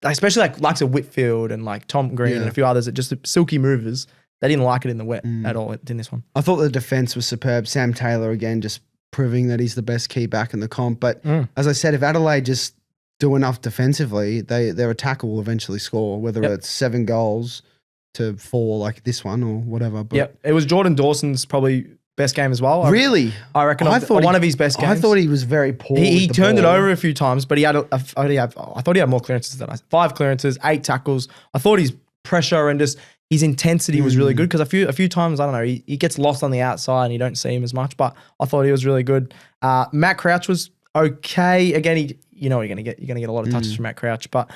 especially like likes of Whitfield and like Tom Green and a few others, that just silky movers. They didn't like it in the wet at all in this one. I thought the defense was superb. Sam Taylor, again, just proving that he's the best key back in the comp. But as I said, if Adelaide just do enough defensively, their attacker will eventually score, whether it's 7 goals to 4 like this one or whatever. But It was Jordan Dawson's probably best game as well. Really? I reckon one of his best games. I thought he was very poor. He with the turned it ball. over a few times, but he had I thought he had more clearances than us. 5 clearances, 8 tackles. I thought his pressure and just his intensity was really good because a few times, I don't know, he gets lost on the outside and you don't see him as much, but I thought he was really good. Matt Crouch was okay. Again, you know what you're going to get. You're going to get a lot of touches from Matt Crouch, but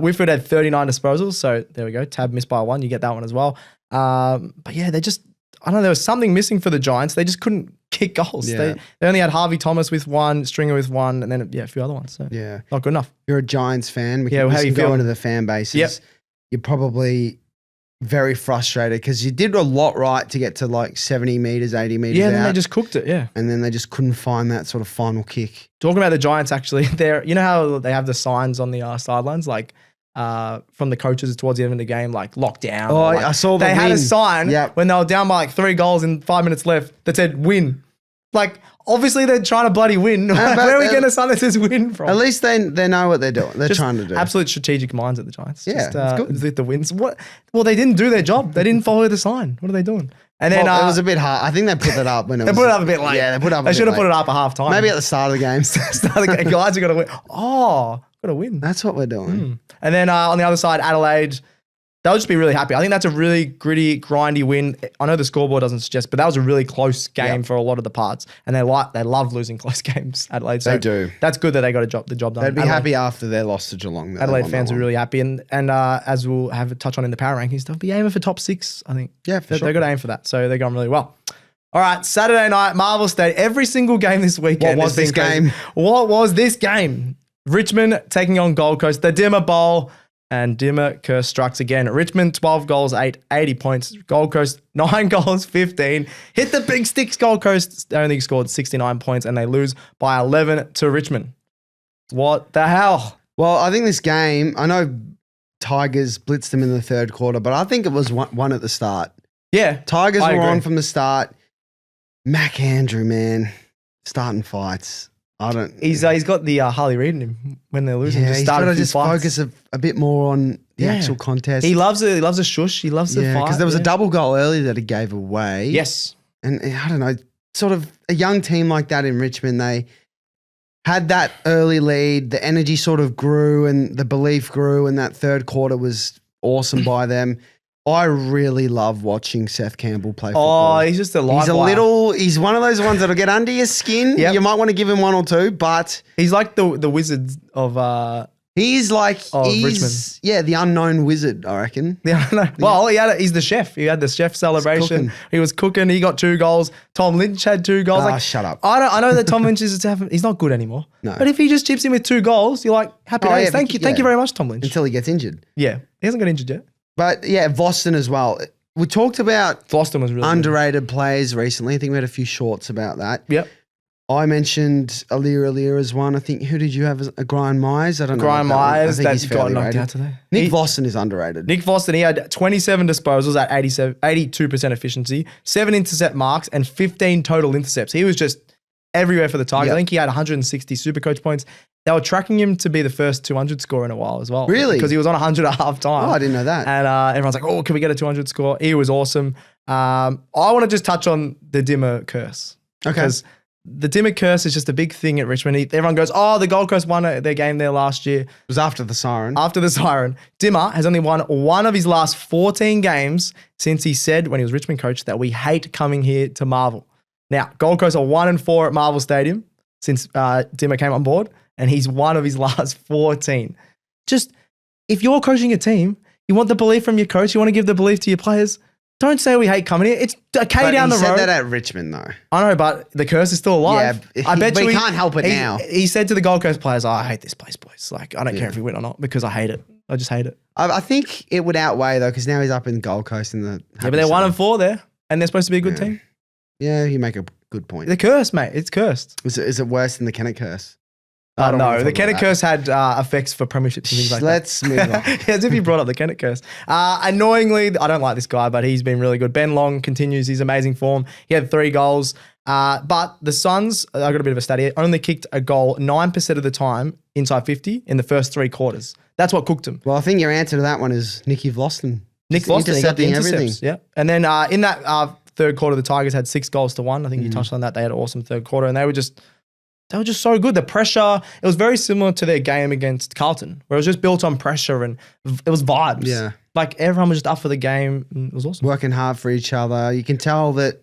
Whitfield had 39 disposals, so there we go. Tab missed by 1. You get that one as well. But yeah, they just, I don't know, there was something missing for the Giants. They just couldn't kick goals. Yeah. They only had Harvey Thomas with 1, Stringer with 1, and then a few other ones. So not good enough. You're a Giants fan. We Yeah, can, how we you can go feeling? into the fan bases. Yep. You're probably very frustrated because you did a lot right to get to like 70 meters, 80 meters Yeah, out. and then they just cooked it. Yeah. and then they just couldn't find that sort of final kick. Talking about the Giants, actually, you know how they have the signs on the sidelines, like from the coaches towards the end of the game, like lockdown. Oh, or like, I saw the they had a win. sign Yep. when they were down by like 3 goals in 5 minutes left that said win. Like, obviously they're trying to bloody win. but- Where are we getting a sign that says win from? At least they know what they're doing. They're Just trying to do. absolute strategic minds at the Giants. Yeah, Just, it's good. with the wins. What? Well, they didn't do their job. They didn't follow the sign. What are they doing? And then Well, it was a bit hard. I think they put it up when it they was. put it up a bit late. Yeah, they put it up. They should have put it up at half time. Maybe at the start of the game. Start the game. Guys, we got to win. Oh, got to win. That's what we're doing. And then on the other side, Adelaide, they'll just be really happy. I think that's a really gritty, grindy win. I know the scoreboard doesn't suggest, but that was a really close game for a lot of the parts. And they love losing close games, Adelaide. So They do. That's good that they got the job done. They'd be Adelaide, happy after their loss to Geelong. that they Adelaide won fans that are one. really happy. And as we'll have a touch on in the power rankings, they'll be aiming for top 6, I think. Yeah, for sure. They've got to aim for that. So they're going really well. All right, Saturday night, Marvel State. Every single game this weekend. What was has been this crazy. game? What was this game? Richmond taking on Gold Coast. The Dimma Bowl. And Dimma curse strikes again. Richmond, 12 goals, 80 points. Gold Coast, 9 goals, 15. Hit the big sticks. Gold Coast only scored 69 points and they lose by 11 to Richmond. What the hell? Well, I think this game, I know Tigers blitzed them in the third quarter, but I think it was one at the start. Yeah. Tigers I were agree. on from the start. Mac Andrew, man, starting fights. I don't. He's got the Harley Reid in him when they're losing. Yeah, just he's start got a to few just fights. focus a bit more on the Yeah. actual contest. He loves it. He loves a shush. He loves the fight. because there was a double goal earlier that he gave away. Yes. And I don't know, sort of a young team like that in Richmond, they had that early lead. The energy sort of grew and the belief grew, and that third quarter was awesome by them. I really love watching Seth Campbell play football. Oh, he's just a live He's wire. he's one of those ones that'll get under your skin. Yep. You might want to give him 1 or 2, but He's like the Wizards of he's like, Richmond. the unknown wizard, I reckon. Yeah, I know. Well, he's the chef. He had the chef celebration. cooking. He was cooking. He got 2 goals. Tom Lynch had 2 goals. Ah, shut up. I know that Tom Lynch he's not good anymore. No. But if he just chips in with 2 goals, you're like, happy Oh, days. yeah, Thank but- you very much, Tom Lynch. Until he gets injured. Yeah, he hasn't got injured yet. But yeah, Boston as well. We talked about Boston was really good. underrated players recently. I think we had a few shorts about that. Yep. I mentioned Alir as one. I think, who did you have as a Brian Myers? I don't know. Brian Myers, I think he's that got fairly knocked rated. out today. Nick Vossen is underrated. Nick Vossen, he had 27 disposals at 82% efficiency, 7 intercept marks, and 15 total intercepts. He was just everywhere for the Tigers. Yep. I think he had 160 SuperCoach points. They were tracking him to be the first 200 scorer in a while as well. Really? Because he was on 100 at half time. Oh, I didn't know that. And everyone's like, oh, can we get a 200 score? He was awesome. I want to just touch on the Dimma curse. Okay. Because the Dimma curse is just a big thing at Richmond. Everyone goes, oh, the Gold Coast won their game there last year. It was after the siren. After the siren. Dimma has only won one of his last 14 games since he said when he was Richmond coach that we hate coming here to Marvel. Now, Gold Coast are 1-4 at Marvel Stadium since Dimma came on board, and he's one of his last 14. Just, if you're coaching a team, you want the belief from your coach, you want to give the belief to your players, don't say we hate coming here. It's a K down the road. He said that at Richmond, though. I know, but the curse is still alive. Yeah, I bet but you he can't help it now. He said to the Gold Coast players, I hate this place, boys. Like, I don't care if we win or not because I hate it. I just hate it. I think it would outweigh, though, because now he's up in Gold Coast in the... Yeah, but they're 1-4 there, and they're supposed to be a good team. Yeah, you make a good point. The curse, mate. It's cursed. Is it worse than the Kennett curse? No, the Kennett curse had effects for premierships and things like Let's that. move on. As if you brought up the Kennett curse. Annoyingly, I don't like this guy, but he's been really good. Ben Long continues his amazing form. He had 3 goals. But the Suns, I got a bit of a study, only kicked a goal 9% of the time inside 50 in the first 3 quarters. That's what cooked them. Well, I think your answer to that one is Nicky Vlosten. Nick Vlosten, he got the intercepting intercepts. everything. Yeah. And then in that third quarter, the Tigers had 6 goals to 1. I think you touched on that. They had an awesome third quarter, and they were just so good. The pressure, it was very similar to their game against Carlton, where it was just built on pressure and it was vibes. Yeah. Like everyone was just up for the game. And it was awesome. Working hard for each other. You can tell that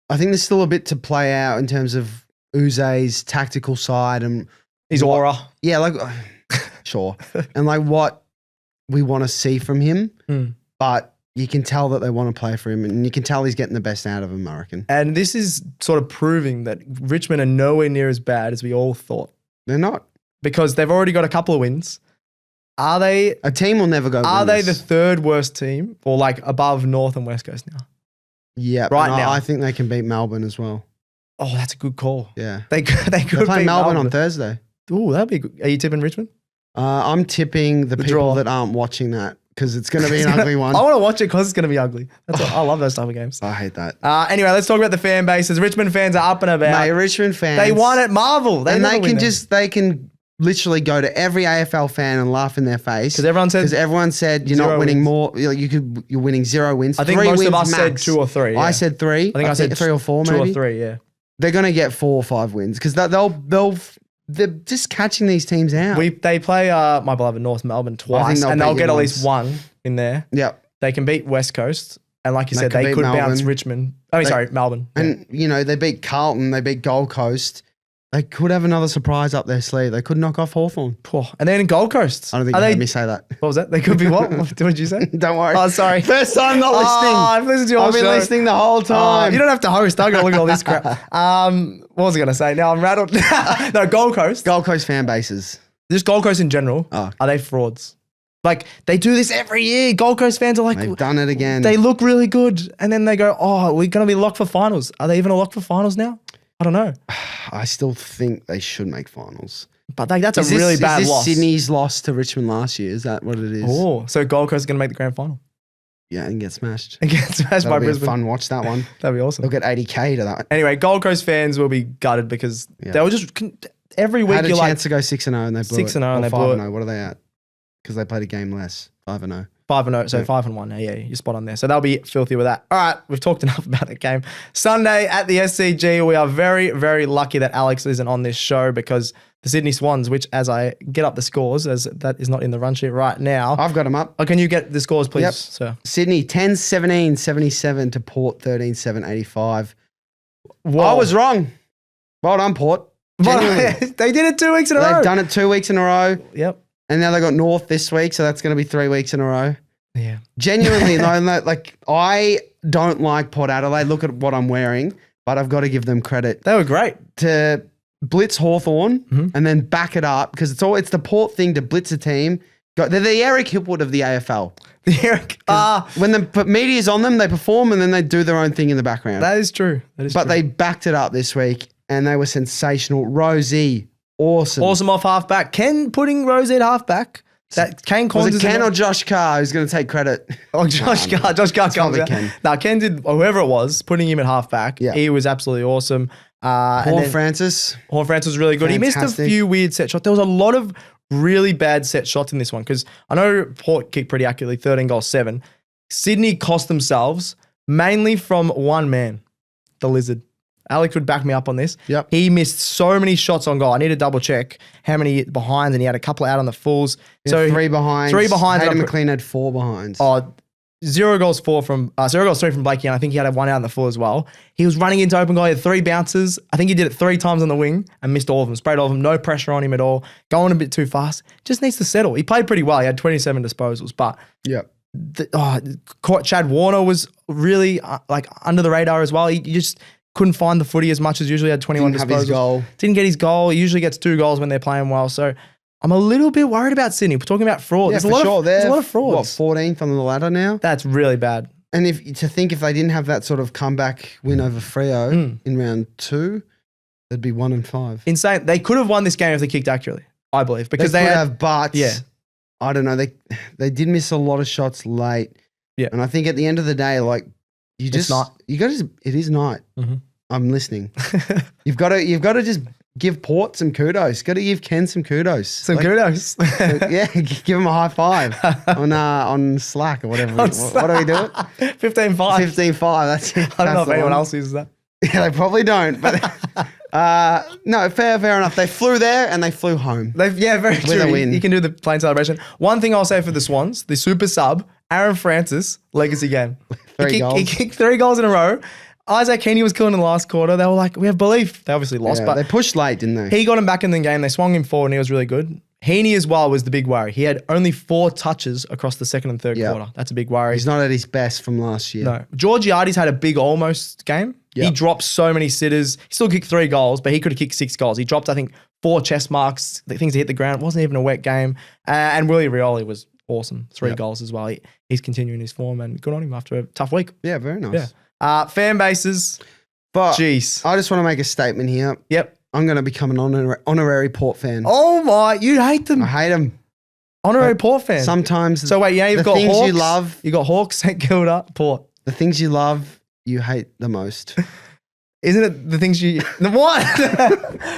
I think there's still a bit to play out in terms of Uze's tactical side and His aura. Yeah, like sure. And like what we want to see from him. But you can tell that they want to play for him, and you can tell he's getting the best out of him, I reckon. And this is sort of proving that Richmond are nowhere near as bad as we all thought. They're not. Because they've already got a couple of wins. Are they... A team will never go Are winners. they the 3rd worst team, or like above North and West Coast now? Yeah. Right no, now. I think they can beat Melbourne as well. Oh, that's a good call. Yeah. They could They're playing beat Melbourne on Thursday. Ooh, that'd be good. Are you tipping Richmond? I'm tipping the people draw. that aren't watching that because it's going to be an ugly one. I want to watch it because it's going to be ugly. I love those type of games. I hate that. Anyway, let's talk about the fan bases. Richmond fans are up and about. Mate, Richmond fans. They won at Marvel. And they can literally go to every AFL fan and laugh in their face. Because everyone said you're not winning wins. more. You're winning 0 wins. I think 3 most wins of us max. said 2 or 3. Yeah. I said 3. I think I said 3 or 4 maybe. 2 or 3, yeah. They're going to get 4 or 5 wins because they're just catching these teams out. They play my beloved North Melbourne twice, and they'll get at least 1 in there. Yep. They can beat West Coast, and like you said, they beat could bounce Melbourne. Richmond. Melbourne. And, they beat Carlton, they beat Gold Coast. They could have another surprise up their sleeve. They could knock off Hawthorn. And then in Gold Coast. I don't think you heard me say that. What was that? They could be what? What did you say? Don't worry. Oh, sorry. First time not listening. I've listened to your I've been show. listening the whole time. You don't have to host. I got to look at all this crap. What was I going to say? Now I'm rattled. No, Gold Coast. Gold Coast fan bases. Just Gold Coast in general. Oh. Are they frauds? Like, they do this every year. Gold Coast fans are like... They've done it again. They look really good. And then they go, oh, we're going to be locked for finals. Are they even a lock for finals now? I don't know. I still think they should make finals. But that's a really bad loss. Sydney's loss to Richmond last year. Is that what it is? Oh, so Gold Coast is going to make the grand final. Yeah, and get smashed. And get smashed by That'll be Brisbane. a fun watch, that one. That'd be awesome. They'll get 80K to that. Anyway, Gold Coast fans will be gutted because they'll just... Every week Had a you're chance to go 6-0 and they blew it. 6-0 and they blew it. 5-0. What are they at? Because they played a game less. 5-0. 5-0, so 5-1 now. Yeah, you're spot on there. So they'll be filthy with that. All right, we've talked enough about the game. Sunday at the SCG, we are very, very lucky that Alex isn't on this show because the Sydney Swans, which as I get up the scores, as that is not in the run sheet right now. I've got them up. Oh, can you get the scores, please, Yep. sir? Sydney 10-17, 77 to Port 13-7, 85. Whoa. I was wrong. Well done, Port. Genuinely. They did it 2 weeks in a row. They've done it 2 weeks in a row. Yep. And now they got North this week, so that's going to be 3 weeks in a row. Yeah. Genuinely, like I don't like Port Adelaide. Look at what I'm wearing, but I've got to give them credit They were great. to blitz Hawthorn and then back it up because it's the Port thing to blitz a team. They're the Eric Hipwood of the AFL. Eric. When the media's on them, they perform and then they do their own thing in the background. That is true. That is But true. they backed it up this week. and they were sensational. Rosie, awesome. Awesome off halfback. Ken putting Rosie at halfback. That Kane Was it Ken or Josh Carr who's going to take credit? Oh, Josh Carr. Josh Carr comes out. Ken. No, Ken did, whoever it was, putting him at halfback. Yeah. He was absolutely awesome. Horn Francis. Horn Francis was really good. He missed a Fantastic. few weird set shots. There was a lot of really bad set shots in this one because I know Port kicked pretty accurately, 13 goals, 7. Sydney cost themselves mainly from one man, the Lizard. Alex would back me up on this. Yep. He missed so many shots on goal. I need to double check how many behinds, and he had a couple out on the fulls. So 3 behinds. 3 behinds. Hayden McLean had 4 behinds. Oh, 0 goals 3 from Blakey, and I think he had 1 out in the full as well. He was running into open goal. He had 3 bounces. I think he did it 3 times on the wing and missed all of them. Sprayed all of them. No pressure on him at all. Going a bit too fast. Just needs to settle. He played pretty well. He had 27 disposals, but Yep. Chad Warner was really under the radar as well. He just couldn't find the footy as much as usually. Had 21 Didn't disposals. have his goal. Didn't get his goal. He usually gets 2 goals when they're playing well. So I'm a little bit worried about Sydney. We're talking about fraud. Yeah, There's a for lot sure. of, there's a lot of They're, frauds. 14th on the ladder now? That's really bad. And if they didn't have that sort of comeback win over Freo in round 2, they'd be 1-5. Insane. They could have won this game if they kicked accurately, I believe, because They they could had, have, but yeah. I don't know. They did miss a lot of shots late. Yeah. And I think at the end of the day, like you It's just night. you got to. It is night. Mhm. I'm listening. You've got to just give Port some kudos. Got to give Ken some kudos. Some kudos. Yeah, give him a high five on Slack or whatever. What do we do it? 15-5. 15-5. That's it. I don't know if That's the anyone one. else uses that. Yeah, they probably don't. But no, fair enough. They flew there and they flew home. Very With true. a win. You can do the plane celebration. One thing I'll say for the Swans, the super sub, Aaron Francis, legacy game. He kicked 3 goals in a row. Isaac Heaney was killing in the last quarter. They were like, we have belief. They obviously lost, Yeah, but they pushed late, didn't they? he got him back in the game. They swung him forward and he was really good. Heaney as well was the big worry. He had only 4 touches across the second and third Yeah. quarter. That's a big worry. He's not at his best from last year. No. Georgiades had a big almost game. Yeah. He dropped so many sitters. He still kicked 3 goals, but he could have kicked 6 goals. He dropped, I think, 4 chest marks, the things that hit the ground. It wasn't even a wet game. And Willie Rioli was awesome. 3 goals as well. He's continuing his form and good on him after a tough week. Yeah, very nice. Yeah. Fan bases. But Jeez. I just want to make a statement here. Yep. I'm going to become an honorary Port fan. Oh my, you hate them. I hate them. Honorary Port fan. Sometimes So wait, you've the got things Hawks. you love, You got Hawks, St Kilda, Port. the things you love, you hate the most. Isn't it the things you... What?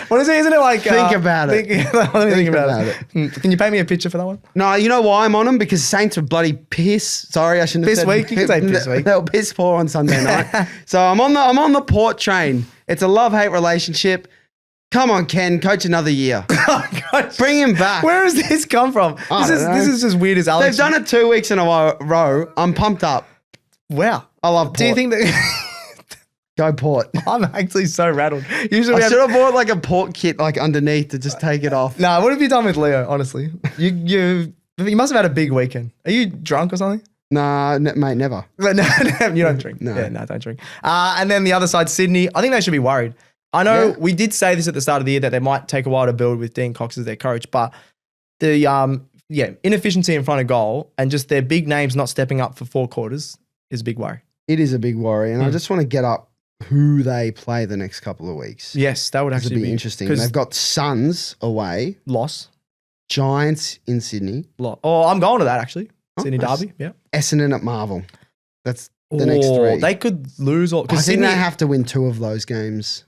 What is it? Isn't it like... Think about it. Let me think about about it. Can you paint me a picture for that one? No, you know why I'm on them? Because Saints are bloody piss. Sorry, I shouldn't have Piss said week? You can say piss week. They were piss poor on Sunday night. So I'm on the Port train. It's a love-hate relationship. Come on, Ken, coach another year. Bring him back. Where has this come from? I don't know. This is as weird as Alex. They've done it 2 weeks in a row. I'm pumped up. Wow. I love Port. Do you think that... Go Port. I'm actually so rattled. Usually I should have bought like a Port kit like underneath to just take it off. Nah, what have you done with Leo, honestly? You must have had a big weekend. Are you drunk or something? Nah, mate, never. But no, you don't drink. No. Yeah, no, don't drink. And then the other side, Sydney, I think they should be worried. I know we did say this at the start of the year that they might take a while to build with Dean Cox as their coach, but the inefficiency in front of goal and just their big names not stepping up for 4 quarters is a big worry. It is a big worry. And I just want to get up who they play the next couple of weeks. Yes, that would This actually would be interesting. They've got Suns away, loss. Giants in Sydney, Oh, I'm going to that actually. Sydney nice. Derby. Yeah. Essendon at Marvel. That's the next 3. They could lose all. I Because think Sydney, they have to win 2 of those games.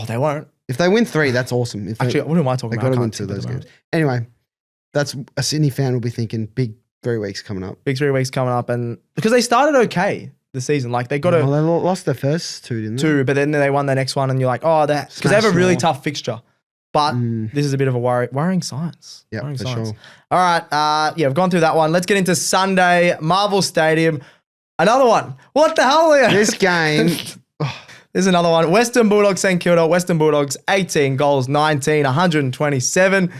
they won't. If they win 3, that's awesome. If Actually, what am I talking they've about? got to I win can't 2 of think those at the games. moment. Anyway, that's a Sydney fan will be thinking big 3 weeks coming up. Big 3 weeks coming up, and because they started okay the season, like they got Well, they lost their first 2, didn't they? 2, but then they won the next one, and you're like, oh, that because they have a Smash really them all. tough fixture. But this is a bit of a worrying science. Yeah, Worrying for science. sure. All right, we've gone through that one. Let's get into Sunday, Marvel Stadium. Another one. What the hell, Leo? This game, There's another one. Western Bulldogs, St Kilda. Western Bulldogs, 18 goals, 19, 127.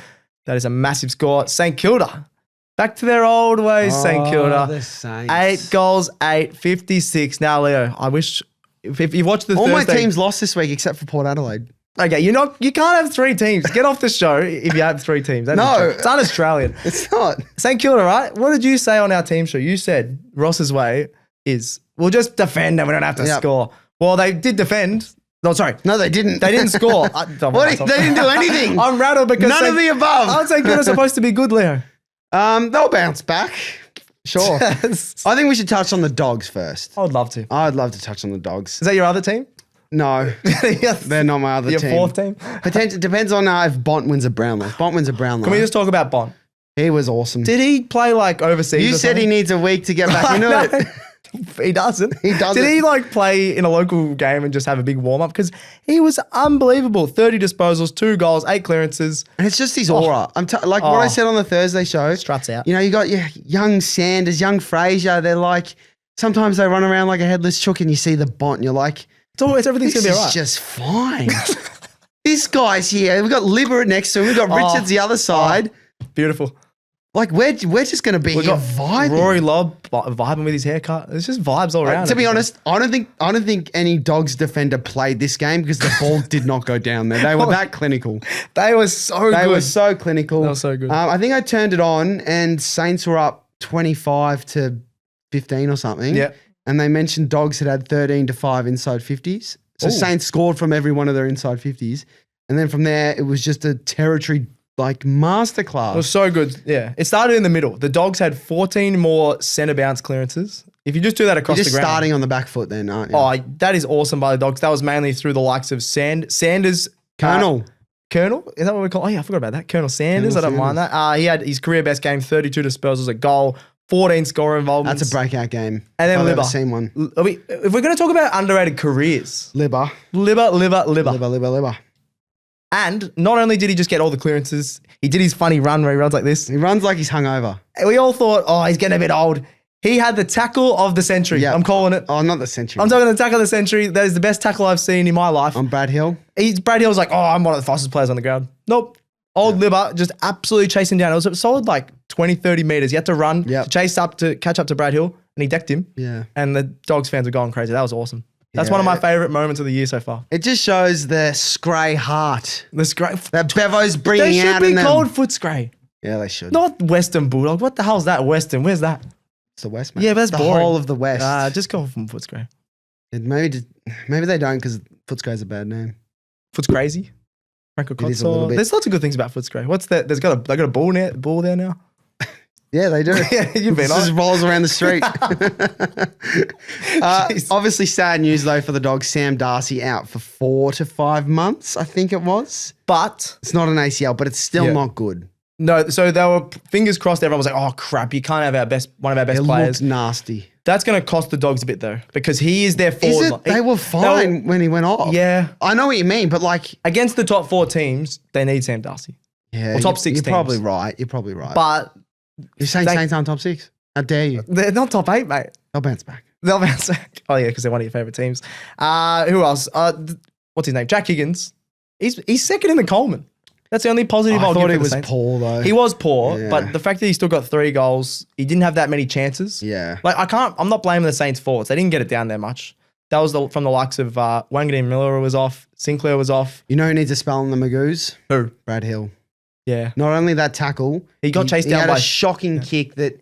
That is a massive score. St Kilda, back to their old ways, St Kilda. the Saints. 8 goals, 8, 56. Now, Leo, I wish, if you watch the All Thursday, my teams lost this week except for Port Adelaide. Okay, you can't have 3 teams. Get off the show if you have 3 teams. That's No. it's un-Australian. It's not. St Kilda, right? What did you say on our team show? You said Ross's way is we'll just defend and we don't have to Yep. score. Well, they did defend. No, sorry. No, they didn't. They didn't score. They didn't do anything. I'm rattled because None of the above. I would say good are supposed to be good, Leo. They'll bounce back. Sure. Yes. I think we should touch on the Dogs first. I would love to. I'd love to touch on the Dogs. Is that your other team? No, they're not my other Your team. fourth team? Depends on if Bont wins a Brownlow. If Bont wins a Brownlow. Can we just talk about Bont? He was awesome. Did he play like overseas? You or said something? he needs a week to get back into No. it. He doesn't. He doesn't. Did he like play in a local game and just have a big warm up? Because he was unbelievable. 30 disposals, 2 goals, 8 clearances. And it's just his aura. What I said on the Thursday show. Struts out. You know, you got your young Sanders, young Fraser. They're like, sometimes they run around like a headless chook and you see the Bont and you're like, Everything's this going to be is all right. just fine. This guy's here. We've got Libera next to him. We've got Richards the other side. Beautiful. Like, we're just going to be We've here got vibing. Rory Lobb vibing with his haircut. It's just vibes all around. To be honest, I don't think any Dogs defender played this game because the ball did not go down there. They were that clinical. They were so good. They were so clinical. They were so good. I think I turned it on and Saints were up 25-15 or something. Yeah. And they mentioned Dogs had 13-5 inside 50s. So Ooh. Saints scored from every one of their inside 50s. And then from there, it was just a territory masterclass. It was so good. Yeah. It started in the middle. The Dogs had 14 more centre bounce clearances. If you just do that across You're the just ground. starting on the back foot then, aren't you? Oh, that is awesome by the Dogs. That was mainly through the likes of Sanders. Colonel. Colonel? Is that what we call? Oh, yeah, I forgot about that. Colonel Sanders. Colonel I don't mind that. He had his career best game, 32 disposals, a goal, 14 score involvements. That's a breakout game. And then I've Libba. never seen one. If we're going to talk about underrated careers, Libba. Libba. And not only did he just get all the clearances, he did his funny run where he runs like this. He runs like he's hungover. We all thought, he's getting a bit old. He had the tackle of the century. Yeah. I'm calling it. Oh, not the century. I'm talking the tackle of the century. That is the best tackle I've seen in my life. On Brad Hill. Brad Hill's like, I'm one of the fastest players on the ground. Nope. Old Libba just absolutely chasing down. It was a solid 20, 30 meters. He had to run to chase up to catch up to Brad Hill, and he decked him. Yeah. And the Dogs fans were going crazy. That was awesome. That's one of my favorite moments of the year so far. It just shows the Scray heart This great. that Bevo's They bringing should out be in them. called Footscray, Yeah, they should. not Western Bulldog. What the hell's that? Western? Where's that? It's the West, mate. Yeah, but that's the boring. whole of the West. Just go from Footscray. Maybe they don't because Footscray's a bad name. Foot's crazy. Franco It is a little Kotso. bit. There's lots of good things about Footscray. What's that? They got a ball there now. Yeah, they do. Yeah, you've been It just on. rolls around the street. Jeez. Obviously, sad news though for the Dogs. Sam Darcy out for 4 to 5 months, I think it was. But It's not an ACL, but it's still Yeah. not good. no, so they were fingers crossed. Everyone was like, "Oh crap, you can't have one of our best It players." looked nasty. That's going to cost the Dogs a bit though, because he is their forward. Is it? They were fine when he went off. Yeah, I know what you mean, but against the top 4 teams, they need Sam Darcy. yeah, Or top 6 You're teams. probably right. You're probably right. But you're saying they- Saints aren't top 6? How dare you? they're not top 8, mate. They'll bounce back. They'll bounce back. Oh yeah, because they're one of your favorite teams. Who else? What's his name? Jack Higgins. He's second in the Coleman. That's the only positive I I'll thought give he to the was Saints. poor though. He was poor, Yeah. but the fact that he still got 3 goals, he didn't have that many chances. Yeah. I'm not blaming the Saints forwards. They didn't get it down there much. That was from the likes of Wangan Miller was off, Sinclair was off. You know who needs a spell in the Magoos? Who? Brad Hill. Yeah. Not only that tackle, He got chased he down had by a shocking kick that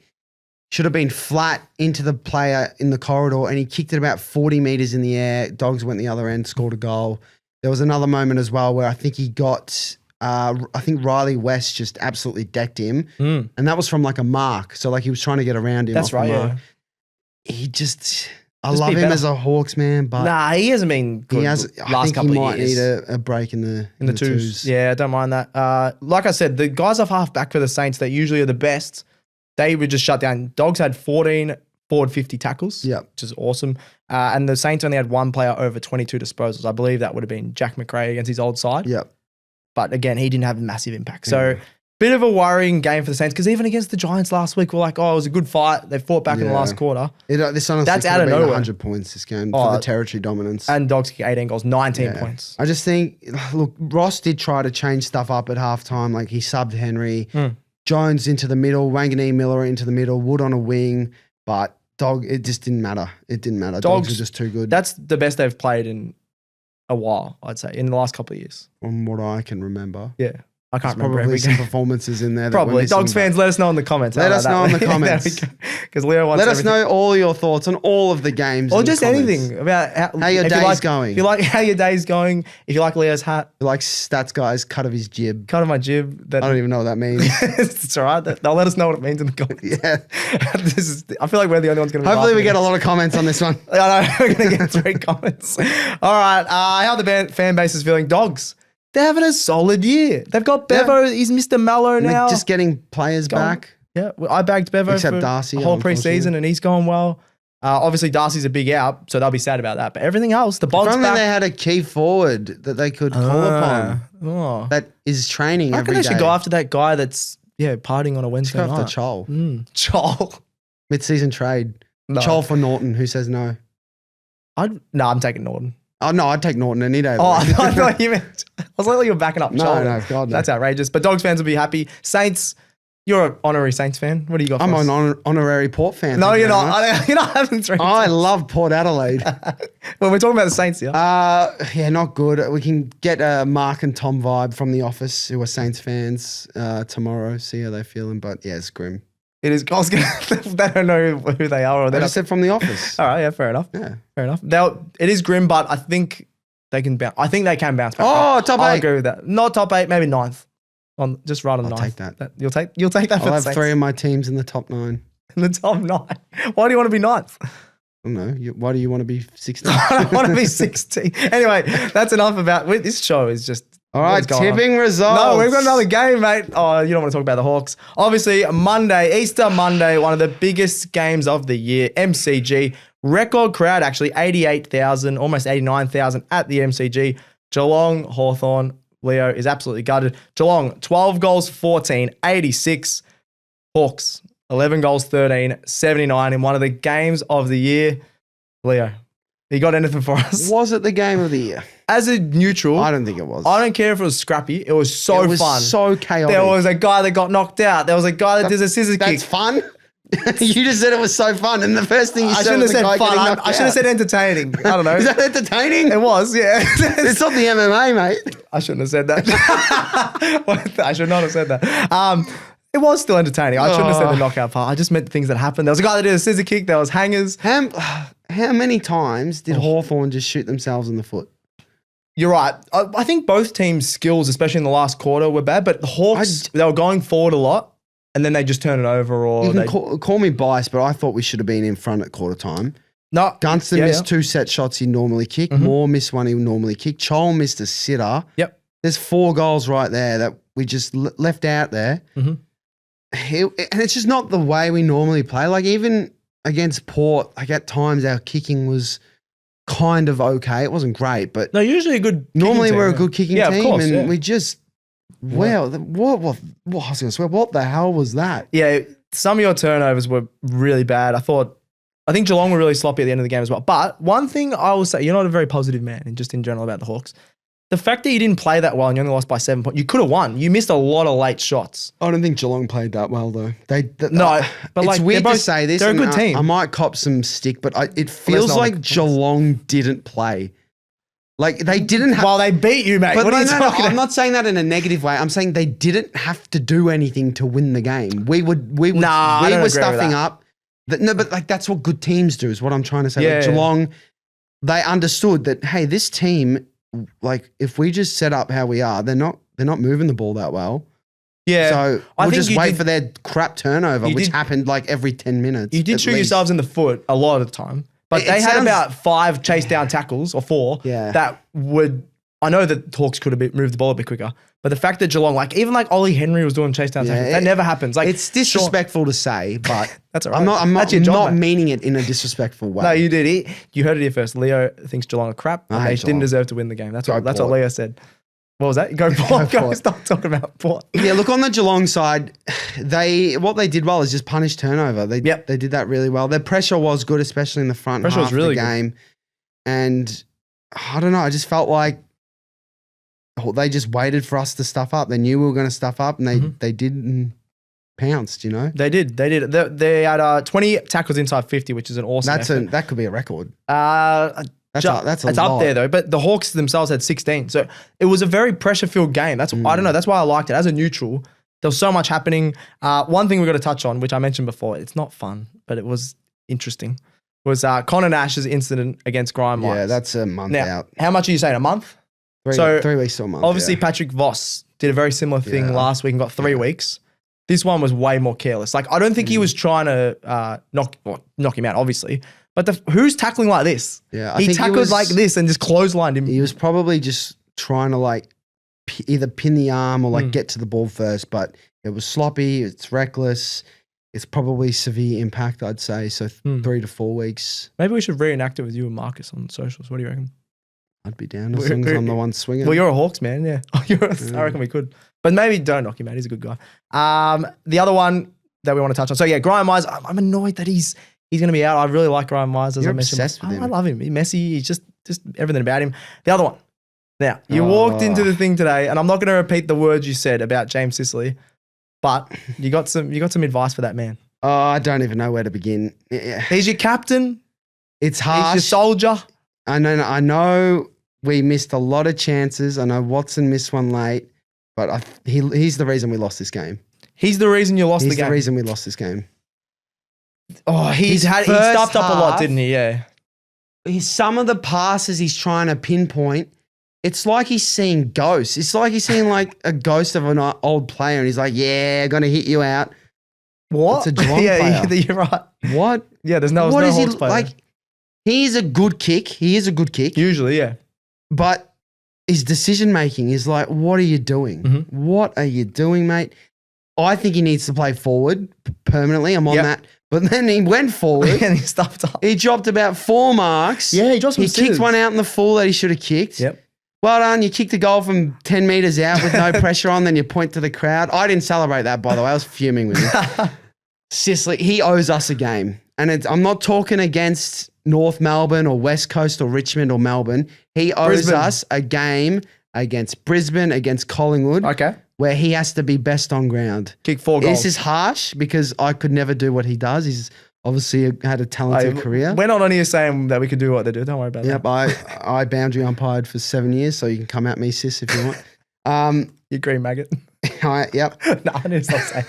should have been flat into the player in the corridor, and he kicked it about 40 meters in the air. Dogs went the other end, scored a goal. There was another moment as well where I think he got, I think Riley West just absolutely decked him, and that was from a mark. So he was trying to get around him. That's off right, the mark. yeah. He just, I Just love be him better. as a Hawks man, but Nah, he hasn't been good he has. I last think couple he of might years. need a break in the twos. Yeah, I don't mind that. Like I said, the guys off half back for the Saints that usually are the best, they were just shut down. Dogs had 14 forward 50 tackles, Yep. which is awesome. And the Saints only had 1 player over 22 disposals. I believe that would have been Jack McRae against his old side. Yep. But again, he didn't have a massive impact. So bit of a worrying game for the Saints because even against the Giants last week, we're like, it was a good fight. They fought back in the Yeah. last quarter. This honestly That's could out have of been nowhere. 100 points this game Oh, for the territory dominance. And Dogs kick 18 goals, 19 Yeah. points. I just think, look, Ross did try to change stuff up at halftime. He subbed Henry, Jones into the middle, Wanganeen Miller into the middle, Wood on a wing, but it just didn't matter. It didn't matter. Dogs were just too good. That's the best they've played in a while, I'd say, in the last couple of years. From what I can remember. Yeah. I can't There's remember probably every some game. performances in there. That we're Probably. missing, Dogs but- fans, let us know in the comments. Let us know in the comments. Because Leo wants Let us everything. know all your thoughts on all of the games. Or in the just comments. anything about How your if you day's like- going. If you like how your day's going, if you like Leo's hat, Like Stats Guy's cut of his jib. cut of my jib. That I don't even know what that means. it's all right. They'll let us know what it means in the comments. Yeah. I feel like we're the only ones going to be Hopefully we laughing get at a lot of comments on this one. I know, we're going to get 3 comments. All right. How the fan base is feeling. Dogs, they're having a solid year. They've got Bevo. He's Mr. Mellow And they're now. just getting players back. Yeah, well, I bagged Bevo Except for Darcy, a whole unfortunately. preseason, and he's going well. Obviously, Darcy's a big out, so they'll be sad about that. But everything else, the If Bond's only back. they had a key forward that they could call upon Oh. that is training I every reckon they day. should go after that guy that's partying on a Let's Wednesday go night. after Chol. Chol. Mid-season trade. No. Chol for Norton. Who says no? I'm taking Norton. Oh, no, I'd take Norton any day. Oh, I thought you meant. I was like, you were backing up No, Chol. no, God, no. That's outrageous. But Dogs fans will be happy. Saints, you're an honorary Saints fan. What do you got? I'm for us? an honorary Port fan. No, thank you're you very not. much. You're not having 3. I love Port Adelaide. Well, we're talking about the Saints here. Yeah, not good. We can get a Mark and Tom vibe from The Office, who are Saints fans, tomorrow. See how they're feeling. But yeah, it's grim. It is. I was gonna, they don't know who they are. Or I they're just said from The Office. all right, yeah, fair enough. Yeah. Fair enough. It is grim, but I think they can bounce. I think they can bounce back. Oh, top I'll 8. agree with that. Not top 8, maybe 9th. Just right on I'll 9th. take that. You'll take that for I'll the have Saints. 3 of my teams in the top 9. In the top 9. Why do you want to be 9th? I don't know. Why do you want to be 16? I don't want to be 16. Anyway, that's enough about this show. Is just All right, what's going on. tipping results. No, we've got another game, mate. Oh, you don't want to talk about the Hawks. Obviously, Easter Monday, one of the biggest games of the year, MCG. Record crowd, actually, 88,000, almost 89,000 at the MCG. Geelong, Hawthorn, Leo is absolutely gutted. Geelong, 12 goals, 14, 86. Hawks, 11 goals, 13, 79 in one of the games of the year. Leo, you got anything for us? Was it the game of the year? As a neutral, I don't think it was. I don't care if it was scrappy. It was so it was fun. so chaotic. There was a guy that got knocked out. There was a guy that did a scissors kick. That's fun. You just said it was so fun, and the first thing you I said shouldn't have was the said guy fun. getting I knocked should have out. said entertaining. I don't know. Is that entertaining? It was, yeah. It's not the MMA, mate. I shouldn't have said that. I should not have said that. It was still entertaining. I shouldn't have said the knockout part. I just meant things that happened. There was a guy that did a scissor kick. There was hangers. How many times did Hawthorn just shoot themselves in the foot? You're right. I think both teams' skills, especially in the last quarter, were bad. But the Hawks, they were going forward a lot, and then they just turn it over. Or You can they, call me biased, but I thought we should have been in front at quarter time. no, Gunston yeah, missed yeah. 2 set shots he normally kick. Moore missed one he would normally kick. Chol missed a sitter. Yep. There's 4 goals right there that we just left out there. Mhm. And it's just not the way we normally play. Like even against Port, like at times our kicking was kind of okay. It wasn't great, but No, usually a good. normally kicking we're a team, good kicking yeah, team. of course, And yeah. we just, wow, what I was going to swear, what the hell was that? Yeah, some of your turnovers were really bad. I think Geelong were really sloppy at the end of the game as well. But one thing I will say, you're not a very positive man, and just in general about the Hawks. The fact that you didn't play that well and you only lost by 7 points, you could have won. You missed a lot of late shots. I don't think Geelong played that well though. No, but it's like, weird they're to both- say this. they're a and good team. I might cop some stick, but it feels not like the case. Geelong didn't play. Like they didn't have. Well, they beat you, mate. But What are you no, talking I'm about? not saying that in a negative way. I'm saying they didn't have to do anything to win the game. We Nah, I were don't agree with stuffing that. up. No, but like that's what good teams do. Is what I'm trying to say. Yeah. Like Geelong, they understood that. Hey, this team, like if we just set up how we are, they're not moving the ball that well. Yeah. So I we'll think just you wait did- for their crap turnover, you which did- happened like every 10 minutes. You did at shoot least. yourselves in the foot a lot of the time. But It they had sounds- about 5 chase down tackles or 4 Yeah. that would. I know that Hawks could have moved the ball a bit quicker. But the fact that Geelong, like even like Ollie Henry was doing chase down Yeah, tackles, that never happens. Like It's disrespectful to say, but That's all right. I'm not That's your job, mate. meaning it in a disrespectful way. No, you did. You heard it here first. Leo thinks Geelong are crap. I And they hate didn't Geelong. deserve to win the game. That's Go what Port. Leo said. What was that? Go Port. Go Port. stop talking about Port. Yeah, look on the Geelong side, what they did well is just punish turnover. They did that really well. Their pressure was good, especially in the front Pressure half was really of the good. game. And I don't know, I just felt like they just waited for us to stuff up. They knew we were going to stuff up, and they did and pounced. You know, They did. They had 20 tackles inside 50, which is an awesome effort. that could be a record. That's a it's lot. up there though. But the Hawks themselves had 16, so it was a very pressure-filled game. I don't know. That's why I liked it as a neutral. There was so much happening. One thing we've got to touch on, which I mentioned before, it's not fun, but it was interesting, was Connor Nash's incident against Graham Myers. Yeah, that's a month Now, out. how much are you saying? A month? 3 weeks to a month. Obviously, yeah. Patrick Voss did a very similar thing last week and got 3 weeks. This one was way more careless. Like, I don't think he was trying to knock him out, obviously. But who's tackling like this? Yeah, he tackled like this and just clotheslined him. He was probably just trying to like either pin the arm or like get to the ball first, but it was sloppy. It's reckless. It's probably severe impact, I'd say. So 3 to 4 weeks. Maybe we should reenact it with you and Marcus on socials. What do you reckon? I'd be down as long as I'm the one swinging. Well, you're a Hawks man, yeah. I reckon we could. But maybe don't knock him out. He's a good guy. The other one that we want to touch on. So, yeah, Graham Myers, I'm annoyed that he's going to be out. I really like Graham Myers, as You're I mentioned. obsessed with him. I love him. He's messy. He's just everything about him. The other one. Now, you walked into the thing today, and I'm not going to repeat the words you said about James Sicily, but you got some advice for that man. Oh, I don't even know where to begin. Yeah. He's your captain. It's harsh. He's your soldier. I know we missed a lot of chances. I know Watson missed one late, but he's the reason we lost this game. He's the reason you lost the game. He's the reason we lost this game. Oh, he stuffed up a lot, didn't he? Yeah. Some of the passes he's trying to pinpoint, it's like he's seeing ghosts. It's like he's seeing like a ghost of an old player, and he's like, "Yeah, gonna hit you out." What? It's a Geelong player. You're right. What? Yeah, there's no. What no is he Hawks player. like? He's a good kick. He is a good kick. Usually, yeah. But his decision making is like, what are you doing? Mm-hmm. What are you doing, mate? I think he needs to play forward permanently. I'm on that. But then he went forward. And he stuffed up. He dropped about 4 marks. Yeah, he dropped some He scissors. kicked one out in the full that he should have kicked. Yep. Well done. You kicked a goal from 10 metres out with no pressure on, then you point to the crowd. I didn't celebrate that, by the way. I was fuming with him. Sicily, he owes us a game. And I'm not talking against North Melbourne or West Coast or Richmond or Melbourne. He owes us a game against Brisbane, against Collingwood. Okay. Where he has to be best on ground. Kick 4 goals. This is harsh because I could never do what he does. He's obviously had a talented career. We're not on here saying that we could do what they do. Don't worry about Yep, that. I boundary umpired for 7 years, so you can come at me, sis, if you want. You green maggot. Yep. No, I need to stop saying.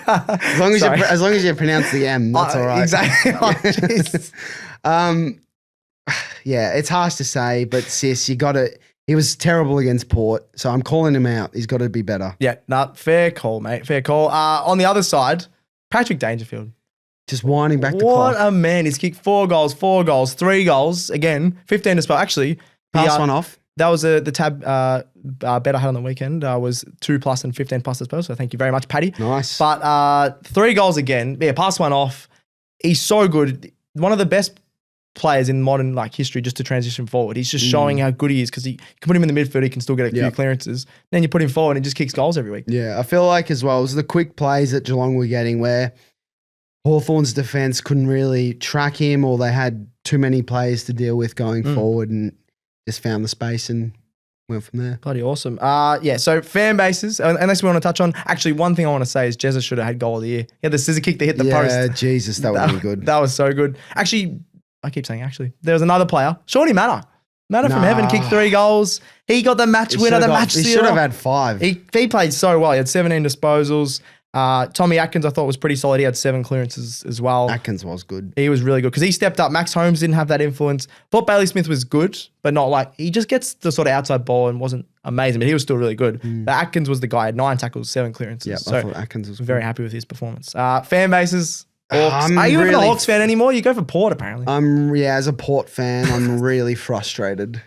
As long as you pronounce the M, that's all right. Exactly. Oh, Jesus. Yeah, it's harsh to say, but sis, you got to. He was terrible against Port, so I'm calling him out. He's got to be better. Yeah, fair call, mate. Fair call. On the other side, Patrick Dangerfield. Just winding back the What clock. a man. He's kicked 4 goals, 3 goals. Again, 15 to spell. Actually, Pass one off. That was the tab bet I had on the weekend. Was 2+ and 15+ as well. So thank you very much, Paddy. Nice. But 3 goals again. Yeah, pass one off. He's so good. One of the best players in modern history just to transition forward. He's just showing how good he is because you can put him in the midfield. He can still get a few clearances. Then you put him forward and he just kicks goals every week. Yeah, I feel like as well, it was the quick plays that Geelong were getting where Hawthorn's defence couldn't really track him or they had too many players to deal with going forward and just found the space and went from there. Bloody awesome. Yeah, so fan bases, unless we want to touch on, actually one thing I want to say is Jezza should have had goal of the year. He had the scissor kick to hit the post. Yeah, Jesus, that would have been good. That was so good. Actually, I keep saying actually. There was another player, Shawnee Manor. Manor from Heaven kicked 3 goals. He got the match winner, the match He stealer. should have had 5. He played so well. He had 17 disposals. Tommy Atkins, I thought, was pretty solid. He had 7 clearances as well. Atkins was good. He was really good because he stepped up. Max Holmes didn't have that influence. Thought Bailey Smith was good, but not he just gets the sort of outside ball and wasn't amazing, but he was still really good. But Atkins was the guy, had 9 tackles, 7 clearances. Yeah, so I thought Atkins was very happy with his performance. Fan bases, Hawks. Are you even a Hawks fan anymore? You go for Port apparently. As a Port fan, I'm really frustrated.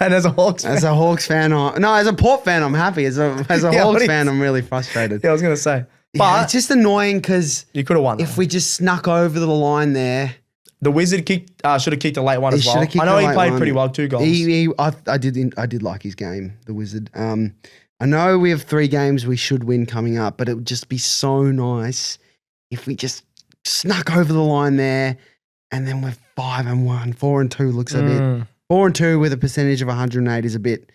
And as a Hawks fan? As a Hawks fan, as a Port fan, I'm happy. As a Hawks fan, I'm really frustrated. Yeah, I was going to say. But Yeah, it's just annoying because you could have won. if we just snuck over the line there. The Wizard should have kicked a late one as He well. should have kicked I know a he late played one. pretty well, 2 goals. I did like his game, the Wizard. I know we have 3 games we should win coming up, but it would just be so nice if we just snuck over the line there and then we're 5-1. 4-2 looks a bit. 4-2 with a percentage of 108 is a bit.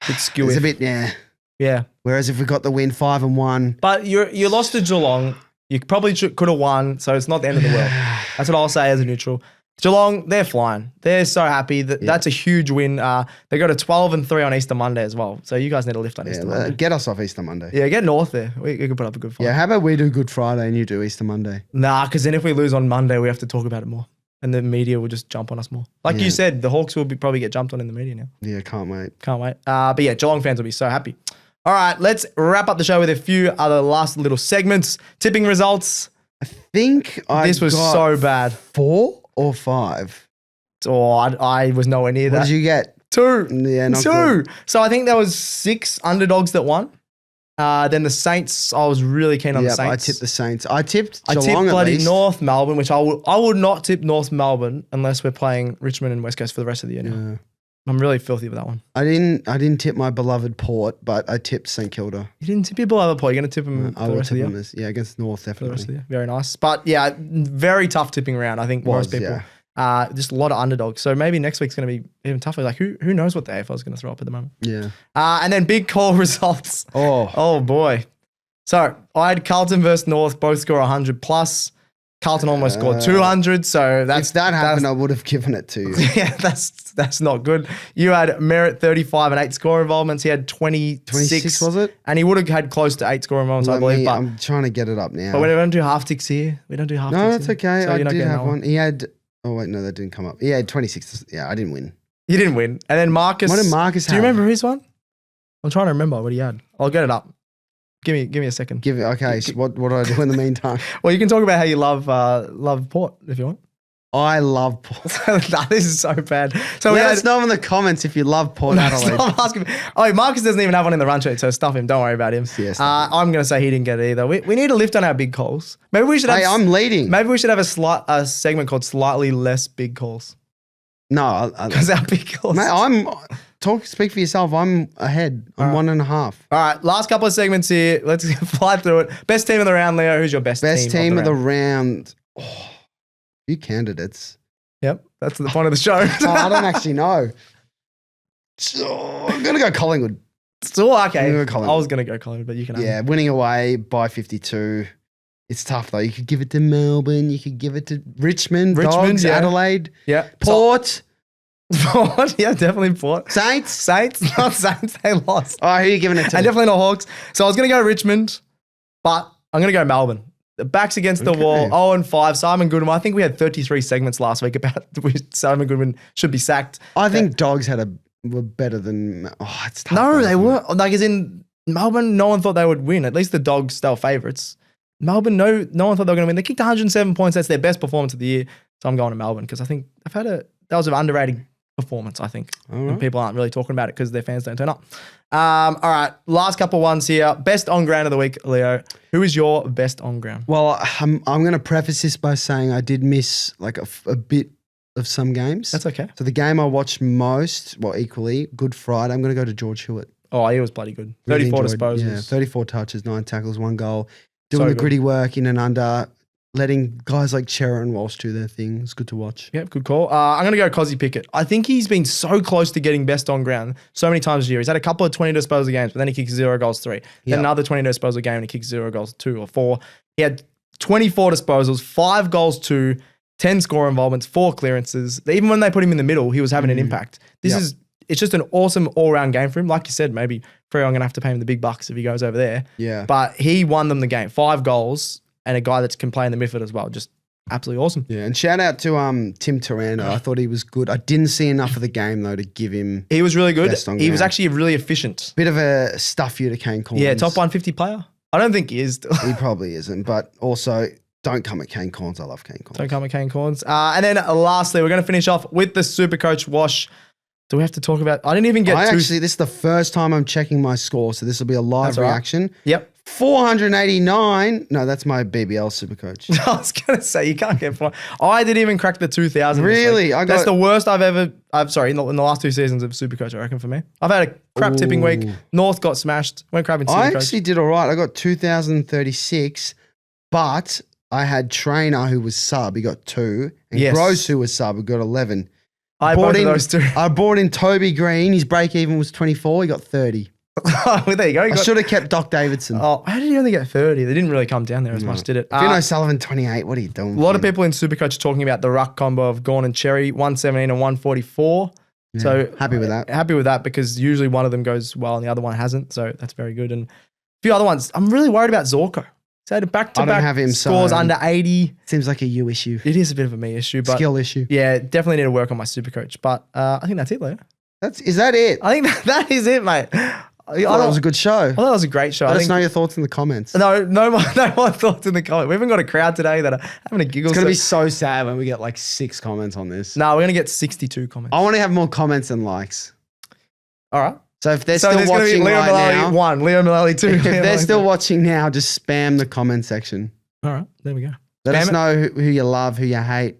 It's skewy. It's a bit, yeah. Yeah. Whereas if we got the win 5-1. But you lost to Geelong. You probably could have won, so it's not the end of the world. That's what I'll say as a neutral. Geelong, they're flying. They're so happy. That's a huge win. They got a 12-3 on Easter Monday as well. So you guys need a lift on Easter Monday. Get us off Easter Monday. Yeah, get North there. We can put up a good fight. Yeah, how about we do Good Friday and you do Easter Monday? Nah, because then if we lose on Monday, we have to talk about it more. And the media will just jump on us more. Like you said, the Hawks will probably get jumped on in the media now. Yeah, can't wait. Can't wait. But yeah, Geelong fans will be so happy. All right, let's wrap up the show with a few other last little segments. Tipping results. I think This was so bad. 4 or 5. Oh, I was nowhere near that. What did you get? 2. Yeah, not 2. good. So I think there was 6 underdogs that won. Then the Saints, I was really keen on the Saints. I tipped the Saints. I tipped I Geelong tipped at bloody least. North Melbourne, which I would not tip North Melbourne unless we're playing Richmond and West Coast for the rest of the year now. Yeah. I'm really filthy with that one. I didn't tip my beloved Port, but I tipped St Kilda. You didn't tip your beloved Port. You're going to tip them I for the will rest of tip the them year? against North, For the rest of the definitely. year. Very nice. But yeah, very tough tipping round, I think, most people. Yeah. Just a lot of underdogs. So maybe next week's going to be even tougher. Like, who knows what the AFL is going to throw up at the moment? Yeah. And then big call results. Oh. Oh, boy. So I had Carlton versus North, both score 100 plus. Carlton almost scored 200. So If that happened, I would have given it to you. yeah, that's not good. You had Merritt 35 and 8 score involvements. He had 26. 26 was it? And he would have had close to 8 score involvements, I believe. But I'm trying to get it up now. we don't do half ticks here. We don't do half No, ticks that's here. okay. So I you're not did getting have that one. He had. Oh wait, no, that didn't come up. He had 26. Yeah, I didn't win. You didn't win. And then Marcus. What did Marcus Do you have? remember his one? I'm trying to remember what he had. I'll get it up. Give me a second. Give it. Okay. So what do I do in the meantime? Well, you can talk about how you love Port if you want. I love Port. Nah, this is so bad. So Let us know in the comments if you love Port Adelaide. Stop asking me. Oh, Marcus doesn't even have one in the run sheet, so stuff him. Don't worry about him. Yeah, stuff I'm going to say he didn't get it either. We need a lift on our big calls. Maybe we should have. Hey, I'm leading. Maybe we should have a segment called "Slightly Less Big Calls" No, because our big calls. mate, speak for yourself. I'm ahead. I'm 1.5. All right, last couple of segments here. Let's fly through it. Best team of the round, Leo. Who's your best team? Best team of the round. Oh, few candidates. Yep, that's the point of the show. Oh, I don't actually know. So, I'm gonna go Collingwood. So, okay. I'm gonna go Collingwood. I was going to go Collingwood, but you can. Yeah, winning away by 52. It's tough though. You could give it to Melbourne. You could give it to Richmond, Dogs, yeah. Adelaide, Yeah. Port, Port. Yeah, definitely Port. Saints. Saints, not Saints. They lost. Oh, who are you giving it to? And definitely not Hawks. So I was going to go Richmond, but I'm going to go Melbourne. The back's against the wall. 0-5. Simon Goodwin. I think we had 33 segments last week about Simon Goodwin should be sacked. I think Dogs were better than. Oh, it's tough. No, though, they isn't were. it? Like, as in Melbourne, no one thought they would win. At least the Dogs, they were favourites. Melbourne, no one thought they were going to win. They kicked 107 points. That's their best performance of the year. So I'm going to Melbourne because I think that was an underrated performance, I think. And people aren't really talking about it because their fans don't turn up. All right, last couple ones here. Best on ground of the week, Leo. Who is your best on ground? Well, I'm going to preface this by saying I did miss like a bit of some games. That's okay. So the game I watched most, equally, Good Friday, I'm going to go to George Hewitt. Oh, he was bloody good. Really 34 enjoyed- disposals. Yeah, 34 touches, 9 tackles, 1 goal. Doing So the good. gritty work in and under, letting guys like Chera and Walsh do their thing. It's good to watch. Yep, good call. I'm going to go Kozi Pickett. I think he's been so close to getting best on ground so many times this year. He's had a couple of 20 disposal games, but then he kicks 0 goals 3. Then Yep. another 20 disposal game and he kicks 0 goals 2 or 4. He had 24 disposals, 5 goals 2, 10 score involvements, 4 clearances. Even when they put him in the middle, he was having an impact. It's just an awesome all-round game for him. Like you said, maybe Freo are going to have to pay him the big bucks if he goes over there. Yeah. But he won them the game. 5 goals and a guy that can play in the midfield as well. Just absolutely awesome. Yeah, and shout out to Tim Taranto. I thought he was good. I didn't see enough of the game though to give him He was really good. Best on He was ground. actually really efficient. bit of a stuff you to Kane Corns. Yeah, top 150 player. I don't think he is. He probably isn't, but also don't come at Kane Corns. I love Kane Corns. Don't come at Kane Corns. And then lastly, we're going to finish off with the SuperCoach Wash. Do we have to talk about? I didn't even get This is the first time I'm checking my score, so this will be a live That's all right. reaction. Yep. 489. No, that's my BBL Supercoach. I was going to say, you can't get 4. I didn't even crack the 2,000. this Really? week. That's the worst I've ever. I'm sorry, in the last 2 seasons of SuperCoach, I reckon for me. I've had a crap tipping week. North got smashed. Went crap in I SuperCoach. actually did all right. I got 2,036, but I had Trainer who was sub. He got 2, and Yes. Gross who was sub who got 11. I bought both of those 2. I brought in Toby Green. His break even was 24. He got 30. There you go. I should have kept Doc Davidson. Oh, how did he only get 30? They didn't really come down there as much, did it? Finn O'Sullivan, 28. What are you doing? A lot of people in Supercoach are talking about the ruck combo of Gawn and Cherry, 117 and 144. Yeah, So happy with that. Happy with that because usually one of them goes well and the other one hasn't. So that's very good. And a few other ones. I'm really worried about Zorko. So back-to-back have him scores so- under 80. Seems like a you issue. It is a bit of a me issue, but Skill issue. yeah, definitely need to work on my Supercoach. But I think that's it, Leo. Is that it? I think that is it, mate. I thought that was a good show. I thought that was a great show. Let us know your thoughts in the comments. No more thoughts in the comments. We haven't got a crowd today that are having a giggle. It's going to be so sad when we get like 6 comments on this. No, we're going to get 62 comments. I want to have more comments than likes. All right. So if they're So still there's going to be watching Leo right Mullaly now, 1, Leo Mullaly 2. if they're still watching now, just spam the comment section. All right, there we go. Let Spam us it. know who you love, who you hate.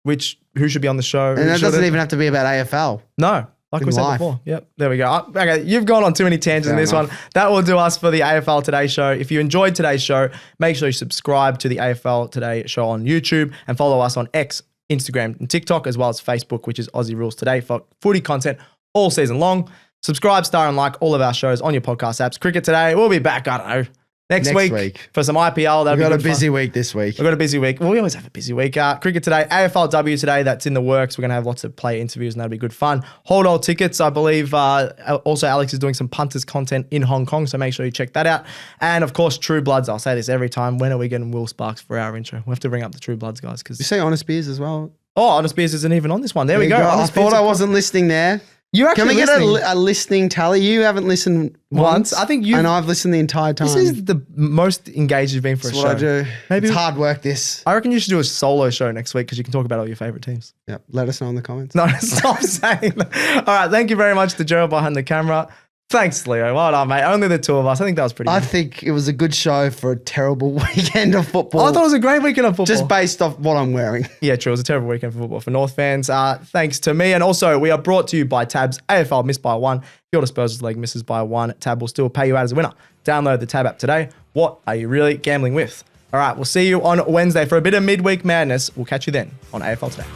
Who should be on the show? And who that doesn't shouldn't. even have to be about AFL. No, like In we said life. before. Yep, there we go. Okay, you've gone on too many tangents in Fair this enough. one. That will do us for the AFL Today Show. If you enjoyed today's show, make sure you subscribe to the AFL Today Show on YouTube and follow us on X, Instagram, and TikTok, as well as Facebook, which is Aussie Rules Today, for footy content all season long. Subscribe, star, and like all of our shows on your podcast apps. Cricket Today, we'll be back, I don't know, next week for some IPL. We've got a busy week this week. We've got a busy week. Well, we always have a busy week. Cricket Today, AFLW Today, that's in the works. We're going to have lots of player interviews and that'll be good fun. Hold all tickets, I believe. Also, Alex is doing some punters content in Hong Kong, so make sure you check that out. And of course, True Bloods. I'll say this every time. When are we getting Will Sparks for our intro? We have to bring up the True Bloods, guys. You say Honest Beers as well? Honest Beers isn't even on this one. There we go. I Honest thought Beers I are- wasn't listening there. You're Can actually we get listening. a listening tally? You haven't listened once. I think you. And I've listened the entire time. This is the most engaged you've been for That's a show. what I do. Maybe- It's hard work, this. I reckon you should do a solo show next week because you can talk about all your favorite teams. Yep. Let us know in the comments. No, stop saying that. All right, thank you very much to Gerald behind the camera. Thanks, Leo. Well done, mate. Only the two of us. I think that was pretty I good. think it was a good show for a terrible weekend of football. I thought it was a great weekend of football. Just based off what I'm wearing. Yeah, true. It was a terrible weekend for football for North fans. Thanks to me. And also, we are brought to you by Tab's AFL Missed by One. If your disposals leg misses by one, Tab will still pay you out as a winner. Download the Tab app today. What are you really gambling with? All right, we'll see you on Wednesday for a bit of midweek madness. We'll catch you then on AFL Today.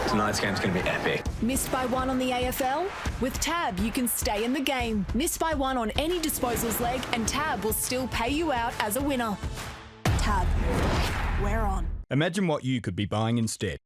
Tonight's game's going to be epic. Missed by one on the AFL? With Tab, you can stay in the game. Missed by one on any disposals leg, and Tab will still pay you out as a winner. Tab, we're on. Imagine what you could be buying instead.